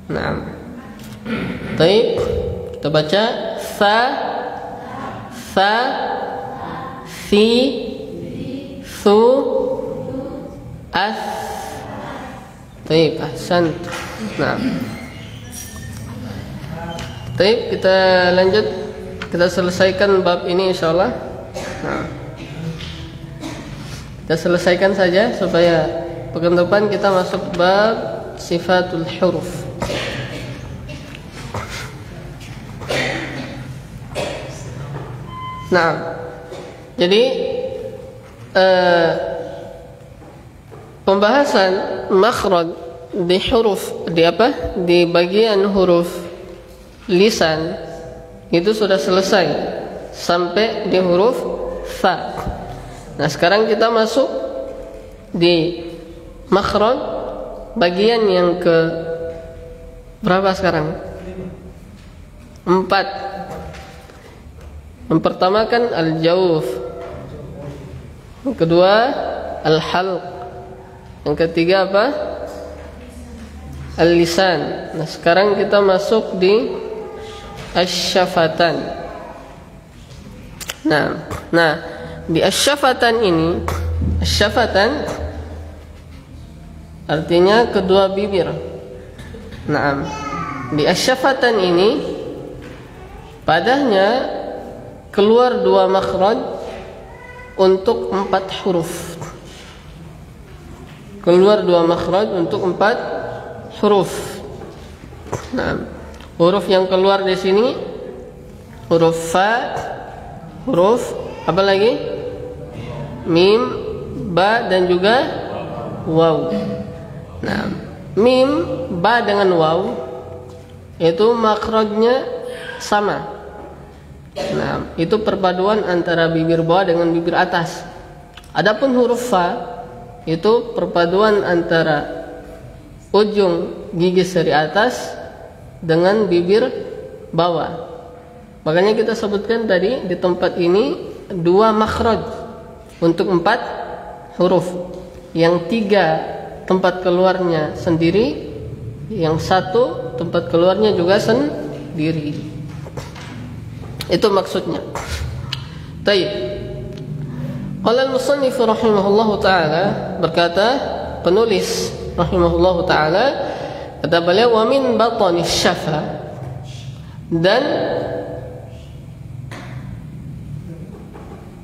Nah, baik, kita baca sa, sa, si, su, as. Baik, ahsan. Nah, baik, kita lanjut. Kita selesaikan bab ini insyaallah. Nah, kita selesaikan saja supaya pekan depan kita masuk bab sifatul huruf. Nah, jadi pembahasan makhraj di huruf di bagian huruf lisan itu sudah selesai sampai di huruf fa. Nah, sekarang kita masuk di makhraj bagian yang ke berapa sekarang? 4. Yang pertama kan al-jawf. Yang kedua al-halq. Yang ketiga apa? Al-lisan. Nah, sekarang kita masuk di asy-syafatan. Nah, di asy-syafatan ini, asy-syafatan artinya kedua bibir. Nah, di asy-syafatan ini padanya keluar 2 makhraj untuk 4 huruf. Keluar 2 makhraj untuk 4 huruf. Nah, huruf yang keluar di sini huruf fa, huruf apa lagi? Mim, ba dan juga waw. Nah, mim, ba dengan waw itu makhrajnya sama. Nah, itu perpaduan antara bibir bawah dengan bibir atas. Adapun huruf fa itu perpaduan antara ujung gigi seri atas dengan bibir bawah. Makanya kita sebutkan tadi di tempat ini 2 makhraj untuk 4 huruf. Yang 3 tempat keluarnya sendiri, yang 1 tempat keluarnya juga sendiri. Itu maksudnya. Baik. Qala al-musannif rahimahullahu taala, berkata penulis rahimahullahu taala, kata beliau, wa min batani syafa, dan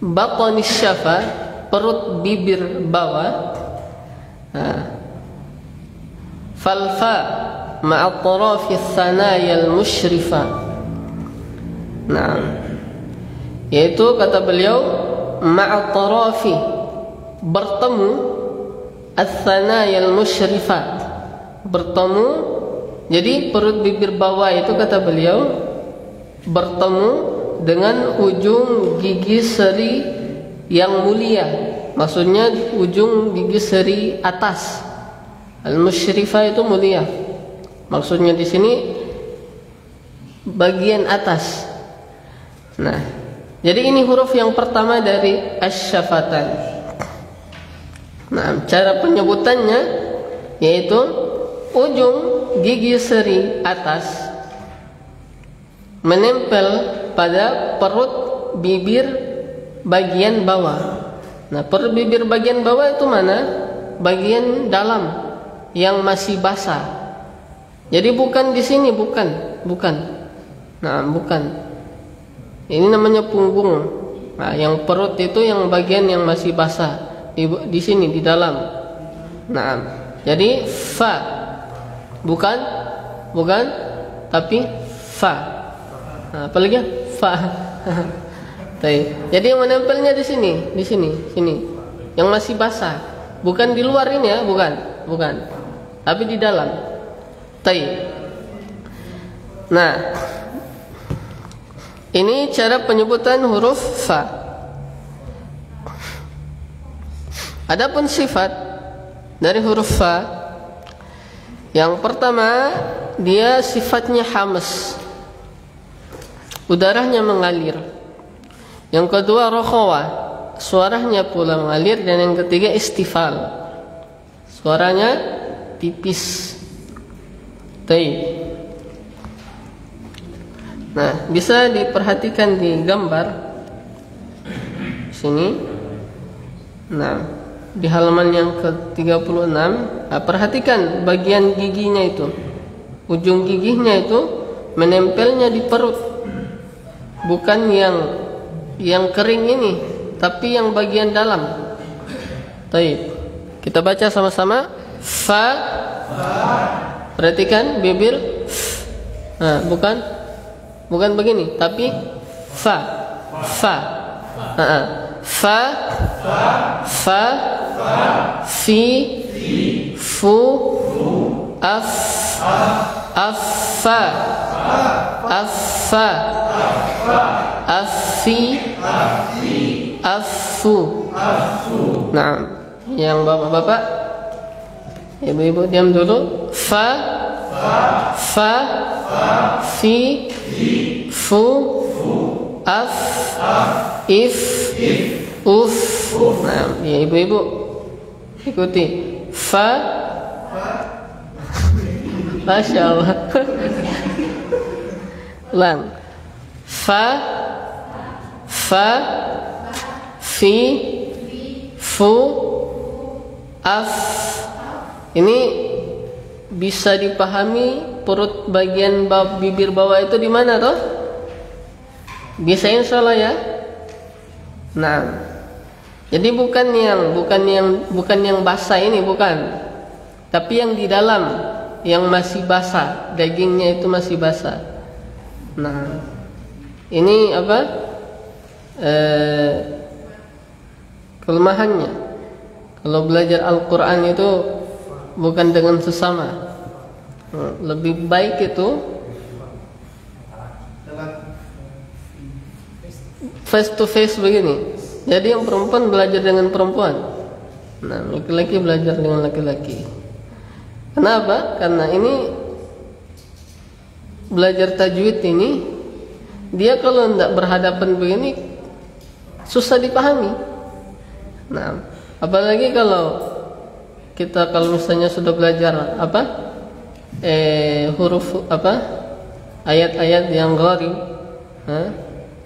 batani syafa perut bibir bawah, falfa ma'a tarafi thanaya al-mushrifa. Nah, yaitu kata beliau ma'a tarafi, bertemu al-thanaya al-mushrifat, bertemu. Jadi perut bibir bawah itu kata beliau bertemu dengan ujung gigi seri yang mulia, maksudnya ujung gigi seri atas. Al-musyrifah itu mulia, maksudnya di sini bagian atas. Nah, jadi ini huruf yang pertama dari asy-syafatan. Nah, cara penyebutannya yaitu ujung gigi seri atas menempel pada perut bibir bagian bawah. Nah, perut bibir bagian bawah itu mana? Bagian dalam yang masih basah. Jadi bukan di sini, bukan. Nah, bukan. Ini namanya punggung. Nah, yang perut itu yang bagian yang masih basah di sini di dalam. Nah, jadi fa bukan tapi fa. Nah, apa lagi? Fa. Jadi yang menempelnya di sini. Yang masih basah, bukan di luar ini ya, bukan. Tapi di dalam. Nah, ini cara penyebutan huruf fa. Adapun sifat dari huruf fa, yang pertama dia sifatnya hamas, udaranya mengalir. Yang kedua rokhawah, suaranya pula mengalir. Dan yang ketiga istifal, suaranya tipis. Nah, bisa diperhatikan di gambar sini. Nah, di halaman yang ke-36, perhatikan bagian giginya itu. Ujung giginya itu menempelnya di perut. Bukan yang kering ini, tapi yang bagian dalam. Kita baca sama-sama. Fa. Perhatikan bibir. Nah, bukan begini, tapi fa. Fa, fi, fu, affa, affi, affu. Nah, yang bapak-bapak, ibu-ibu diam dulu. Fa, fi, fu, af, if, uf. Nah, ya ibu-ibu ikuti. Fa, Masya Allah. Ulang. Fa, fi, fu, af. Ini bisa dipahami perut bagian bibir bawah itu di mana toh? Bisa insyaallah ya. Nah, jadi bukan yang basah ini, bukan. Tapi yang di dalam, yang masih basah, dagingnya itu masih basah. Nah, ini apa? Kelemahannya. Kalau belajar Al-Quran itu bukan dengan sesama. Lebih baik itu face to face begini. Jadi yang perempuan belajar dengan perempuan, nah laki-laki belajar dengan laki-laki. Kenapa? Karena ini belajar tajwid ini, dia kalau tidak berhadapan begini susah dipahami. Nah, apalagi kalau misalnya sudah belajar huruf ayat-ayat yang gharib,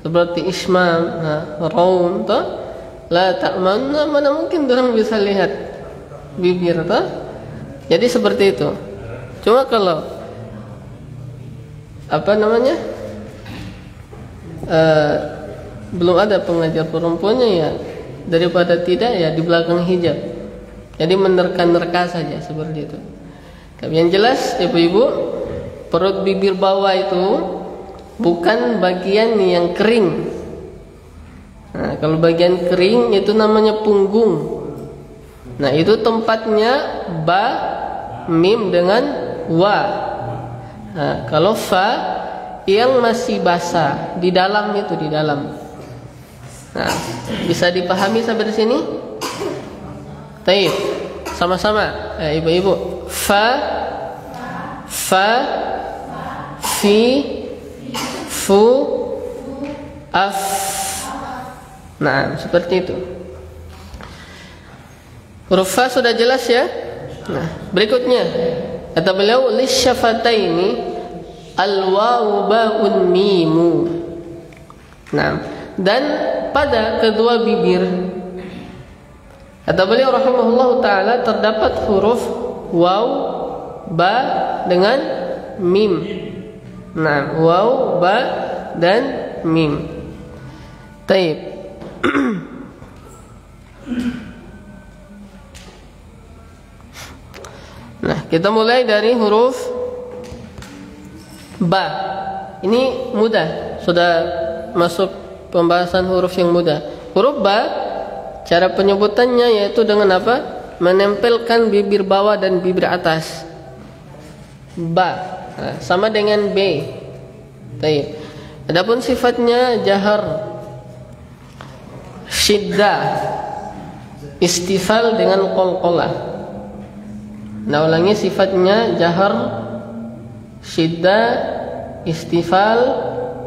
seperti ismam, raun, la ta'man, mana mungkin orang bisa lihat bibir, jadi seperti itu. Cuma kalau belum ada pengajar perempuannya, ya daripada tidak ya di belakang hijab. Jadi menerka-nerka saja seperti itu. Tapi yang jelas ibu-ibu, perut bibir bawah itu bukan bagian yang kering. Nah, kalau bagian kering itu namanya punggung. Nah, itu tempatnya ba, mim dengan wa. Nah, kalau fa yang masih basah di dalam itu, di dalam. Nah, bisa dipahami sampai di sini? Taib. Sama-sama, ibu-ibu. Fa, fi, fu, af. Nah, seperti itu. Huruf fa sudah jelas ya. Nah, berikutnya kata beliau lisyafataini al-wawu ba'un mimu. Nah, dan pada kedua bibir, kata beliau rahimahullahu taala, terdapat huruf waw, ba dengan mim. Nah, waw, ba dan mim. Taib. Nah, kita mulai dari huruf ba. Ini mudah, sudah masuk pembahasan huruf yang mudah. Huruf ba, cara penyebutannya yaitu dengan apa? Menempelkan bibir bawah dan bibir atas. Ba, nah, sama dengan b. Baik. Adapun sifatnya jahar, syiddah, istifal dengan qalqalah. Nah, ulangi, sifatnya jahar, syiddah, istifal,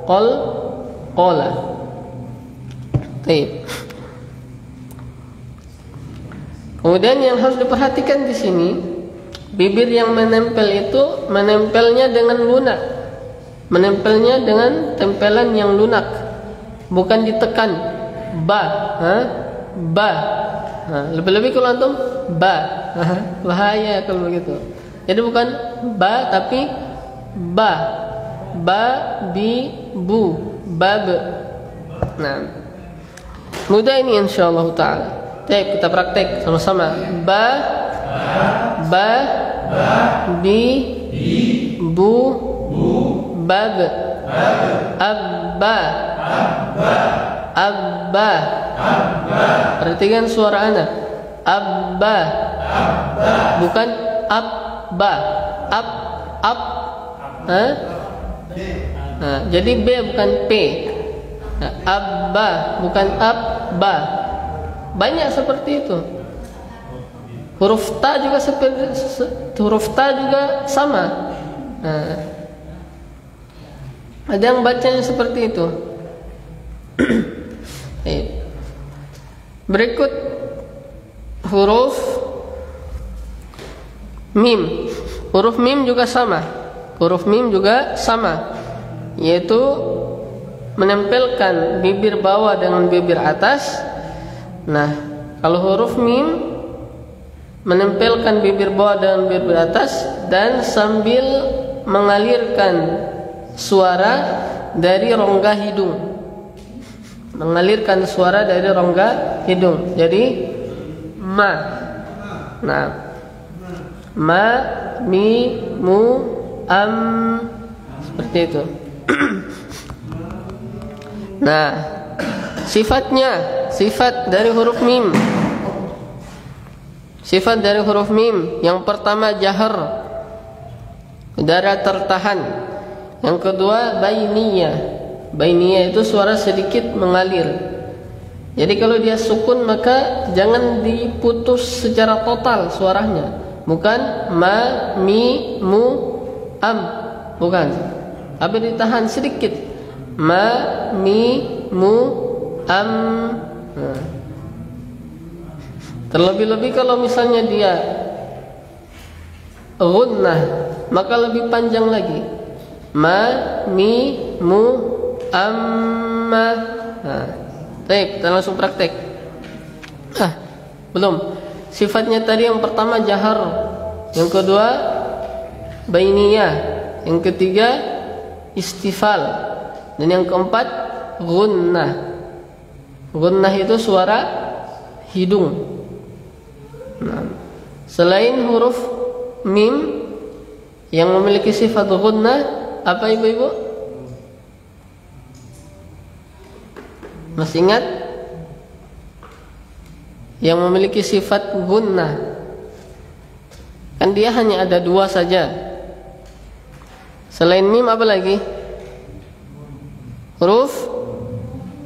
qalqalah. Baik. Kemudian yang harus diperhatikan di sini, bibir yang menempel itu menempelnya dengan lunak. Menempelnya dengan tempelan yang lunak, bukan ditekan. Ba, ba. Lebih-lebih kalau antum ba, bahaya kalau begitu. Jadi bukan ba tapi ba, ba, bi, bu, bab. Nah, mudah ini insyaallah taala. Baik, kita praktek sama-sama. Ba, ba, bi, bu, bab, abba, abba. Perhatikan suara anak. Abba, bukan abba. Ab. Nah, jadi b bukan p. Nah, abba bukan abba. Banyak seperti itu. Huruf ta juga sama. Nah, ada yang bacanya seperti itu. Berikut huruf mim. Huruf mim juga sama. Huruf mim juga sama, yaitu menempelkan bibir bawah dengan bibir atas. Nah, kalau huruf mim menempelkan bibir bawah dengan bibir atas dan sambil mengalirkan suara dari rongga hidung. Mengalirkan suara dari rongga hidung. Jadi ma. Nah, ma, mi, mu, am, seperti itu. Nah, sifatnya, sifat dari huruf mim. Sifat dari huruf mim, yang pertama jahar, udara tertahan. Yang kedua bainiyah. Bainiyah itu suara sedikit mengalir. Jadi kalau dia sukun maka jangan diputus secara total suaranya. Bukan ma, mi, mu, am. Bukan. Tapi ditahan sedikit. Ma, mi, mu, am. Nah. Terlebih-lebih kalau misalnya dia gunnah, maka lebih panjang lagi. Ma, mi, mu, amma. Nah, baik, kita langsung praktek. Belum. Sifatnya tadi yang pertama jahar, yang kedua bainiyah, yang ketiga istifal, dan yang keempat gunnah. Gunnah itu suara hidung. Nah, selain huruf mim yang memiliki sifat gunnah, apa ibu-ibu? Masih ingat? Yang memiliki sifat gunnah, kan dia hanya ada dua saja. Selain mim apa lagi? Huruf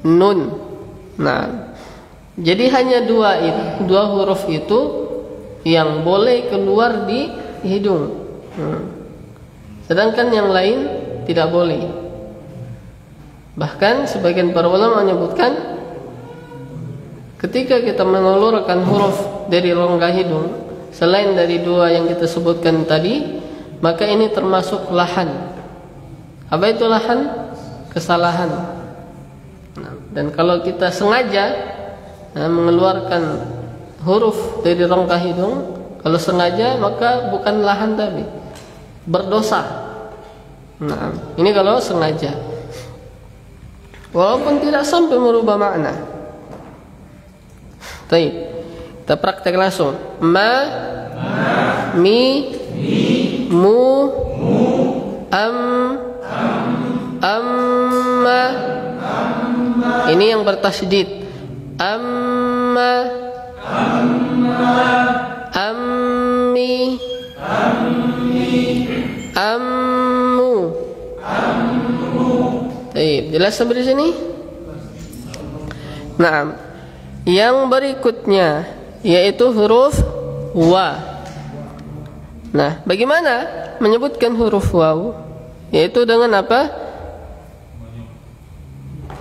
nun. Nah, jadi hanya dua huruf itu yang boleh keluar di hidung. Sedangkan yang lain tidak boleh. Bahkan sebagian para ulama menyebutkan ketika kita mengeluarkan huruf dari rongga hidung selain dari dua yang kita sebutkan tadi, maka ini termasuk lahan. Apa itu lahan? Kesalahan. Dan kalau kita sengaja mengeluarkan huruf dari rongga hidung, kalau sengaja maka bukan lahan tapi berdosa. Nah, ini kalau sengaja. Walaupun tidak sampai merubah makna. Baik. Kita praktek langsung. Ma, mi, mu, amma. Ini yang bertasydid. Amma, ammi, ammu. Baik, jelas sampai di sini? Nah, yang berikutnya yaitu huruf wa. Nah, bagaimana menyebutkan huruf waw? Yaitu dengan apa?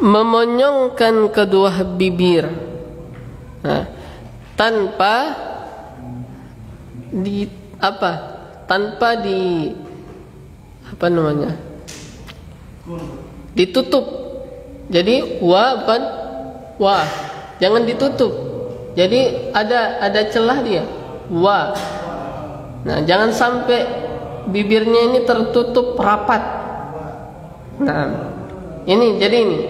Memonyongkan kedua bibir. Nah, tanpa di apa? Tanpa di apa namanya? Ditutup. Jadi wa bukan wa. Jangan ditutup. Jadi ada celah dia. Wa. Nah, jangan sampai bibirnya ini tertutup rapat. Nah, ini jadi ini.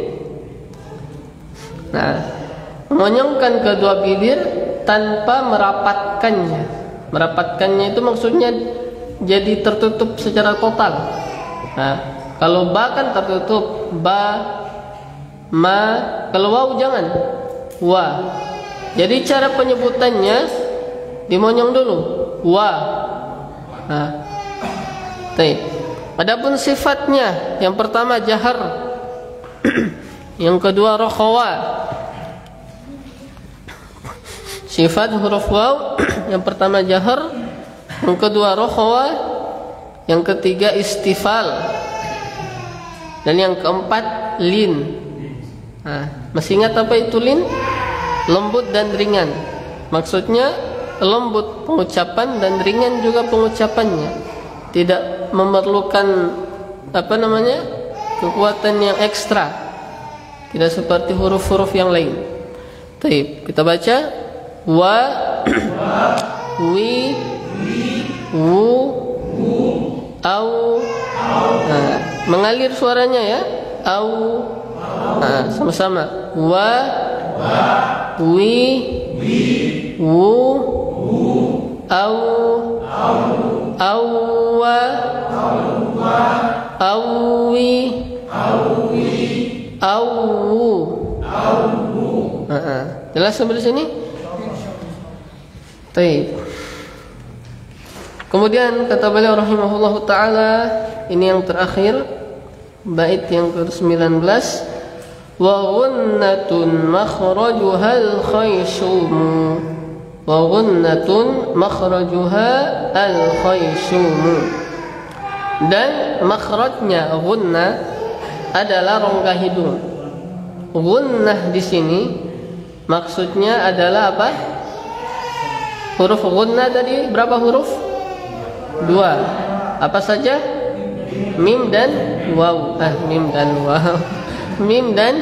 Nah, memonyongkan kedua bibir tanpa merapatkannya. Merapatkannya itu maksudnya jadi tertutup secara total. Nah, kalau ba kan tertutup, ba, ma. Kalau waw jangan, wa. Jadi cara penyebutannya dimonyong dulu, wa. Nah, baik. Adapun sifatnya, yang pertama jahar, yang kedua rokhawa. Sifat huruf waw, yang pertama jahar, yang kedua rokhawa, yang ketiga istifal, dan yang keempat lin. Nah, masih ingat apa itu lin? Lembut dan ringan. Maksudnya lembut pengucapan dan ringan juga pengucapannya. Tidak memerlukan apa namanya? Kekuatan yang ekstra. Tidak seperti huruf-huruf yang lain. Baik, kita baca wa, wi, wu, au. Nah, mengalir suaranya ya. Au. Nah, sama-sama. Wa, wi, wu, au, awwa, awwi, awwu. Jelas sampai sini? Baik. Kemudian kata beliau rahimahullahu taala, ini yang terakhir, bait yang ke-19, wa ghunnatun makhrajuha al-khayshum. Wa ghunnatun makhrajuha al-khayshum. Dan makhrajnya ghunna adalah rongga hidung. Ghunnah di sini maksudnya adalah apa? Huruf ghunnah tadi berapa huruf? 2. Apa saja? Mim dan waw. Mim dan waw. Mim dan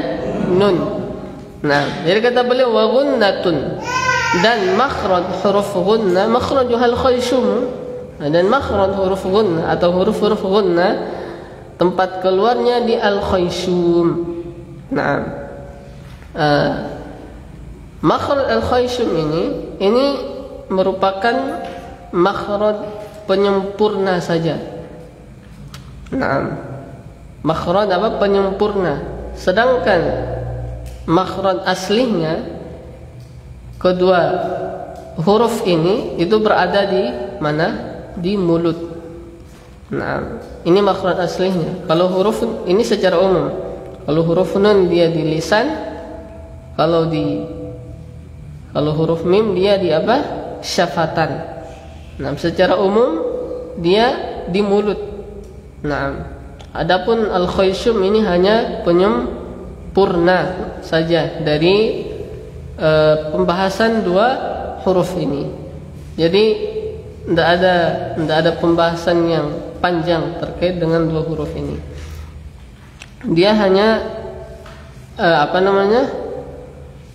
nun. Nah, jadi kata beliau wa ghunnatun, dan makhraj huruf ghunnah makhrajuhal khayshum. Dan makhraj huruf ghunnah atau huruf-huruf ghunnah tempat keluarnya di al-khayshum. Nah, makhraj al-khayshum ini merupakan makhraj penyempurna saja. Nah, makhraj apa? Penyempurna. Sedangkan makhraj aslinya kedua huruf ini itu berada di mana? Di mulut. Nah, ini makhraj aslinya. Kalau huruf ini secara umum. Kalau huruf nun dia di lisan, kalau huruf mim dia di apa? Syafatan. Nah, secara umum dia di mulut. Nah, adapun al-khayshum ini hanya penyempurna saja dari pembahasan dua huruf ini. Jadi tidak ada pembahasan yang panjang terkait dengan dua huruf ini. Dia hanya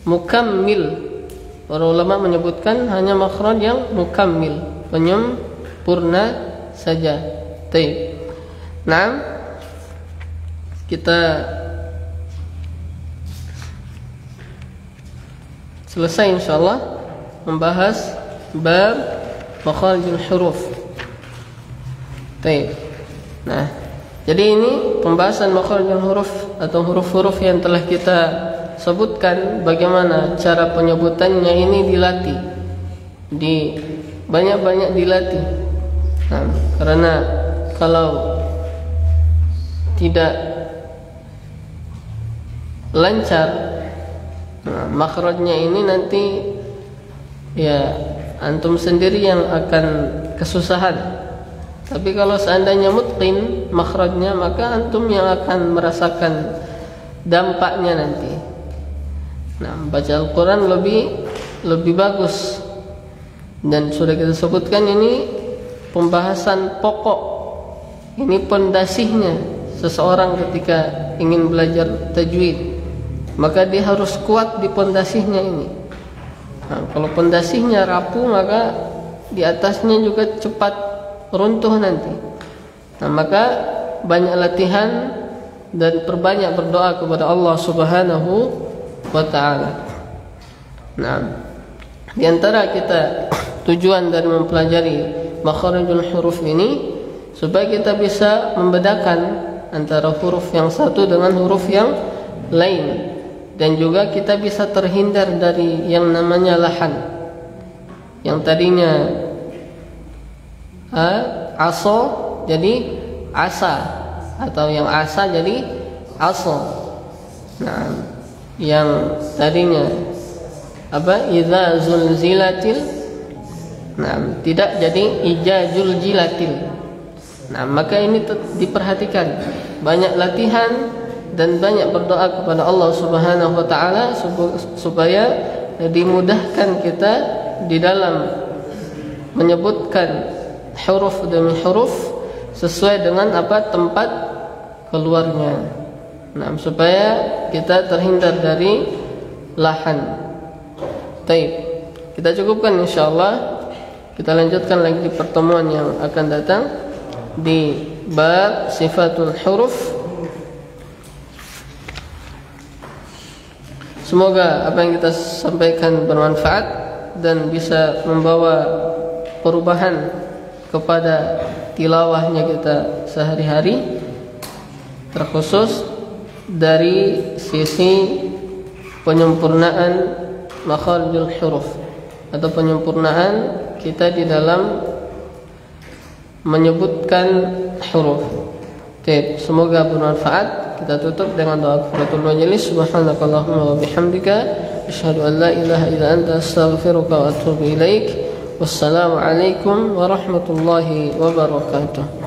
mukammil. Para ulama menyebutkan hanya makhraj yang mukammil, penyempurna saja. Baik. Nah, kita selesai insyaallah membahas bab makharijul huruf. Baik. Nah, jadi ini pembahasan makharijul huruf atau huruf-huruf yang telah kita sebutkan, bagaimana cara penyebutannya ini dilatih, banyak-banyak dilatih. Nah, karena kalau tidak lancar makhrajnya ini, nanti ya antum sendiri yang akan kesusahan. Tapi kalau seandainya mutqin makhrajnya, maka antum yang akan merasakan dampaknya nanti. Nah, baca Al-Quran lebih bagus. Dan sudah kita sebutkan, ini pembahasan pokok, ini pondasinya seseorang ketika ingin belajar tajwid, maka dia harus kuat di pondasinya ini. Nah, kalau pondasinya rapuh, maka di atasnya juga cepat runtuh nanti. Nah, maka banyak latihan dan perbanyak berdoa kepada Allah Subhanahu wa ta'ala. Nah, di antara kita tujuan dari mempelajari makharijul huruf ini, supaya kita bisa membedakan antara huruf yang satu dengan huruf yang lain, dan juga kita bisa terhindar dari yang namanya lahan, yang tadinya aso jadi asa, atau yang asa jadi aso. Nah, yang tadinya idza zulzilatil, nah tidak jadi ijazul jilatil. Nah, maka ini diperhatikan, banyak latihan dan banyak berdoa kepada Allah Subhanahu wa ta'ala supaya dimudahkan kita di dalam menyebutkan huruf demi huruf sesuai dengan tempat keluarnya. Nah, supaya kita terhindar dari lahan. Baik, kita cukupkan insyaallah. Kita lanjutkan lagi di pertemuan yang akan datang di bab sifatul huruf. Semoga apa yang kita sampaikan bermanfaat dan bisa membawa perubahan kepada tilawahnya kita sehari-hari, terkhusus dari sisi penyempurnaan makharijul huruf atau penyempurnaan kita di dalam menyebutkan huruf. Baik, semoga bermanfaat. Kita tutup dengan doa kafaratul majlis. Subhanakallahumma wa bihamdika asyhadu an la ilaha illa anta astaghfiruka wa atubu ilaik. Wassalamu alaikum warahmatullahi wabarakatuh.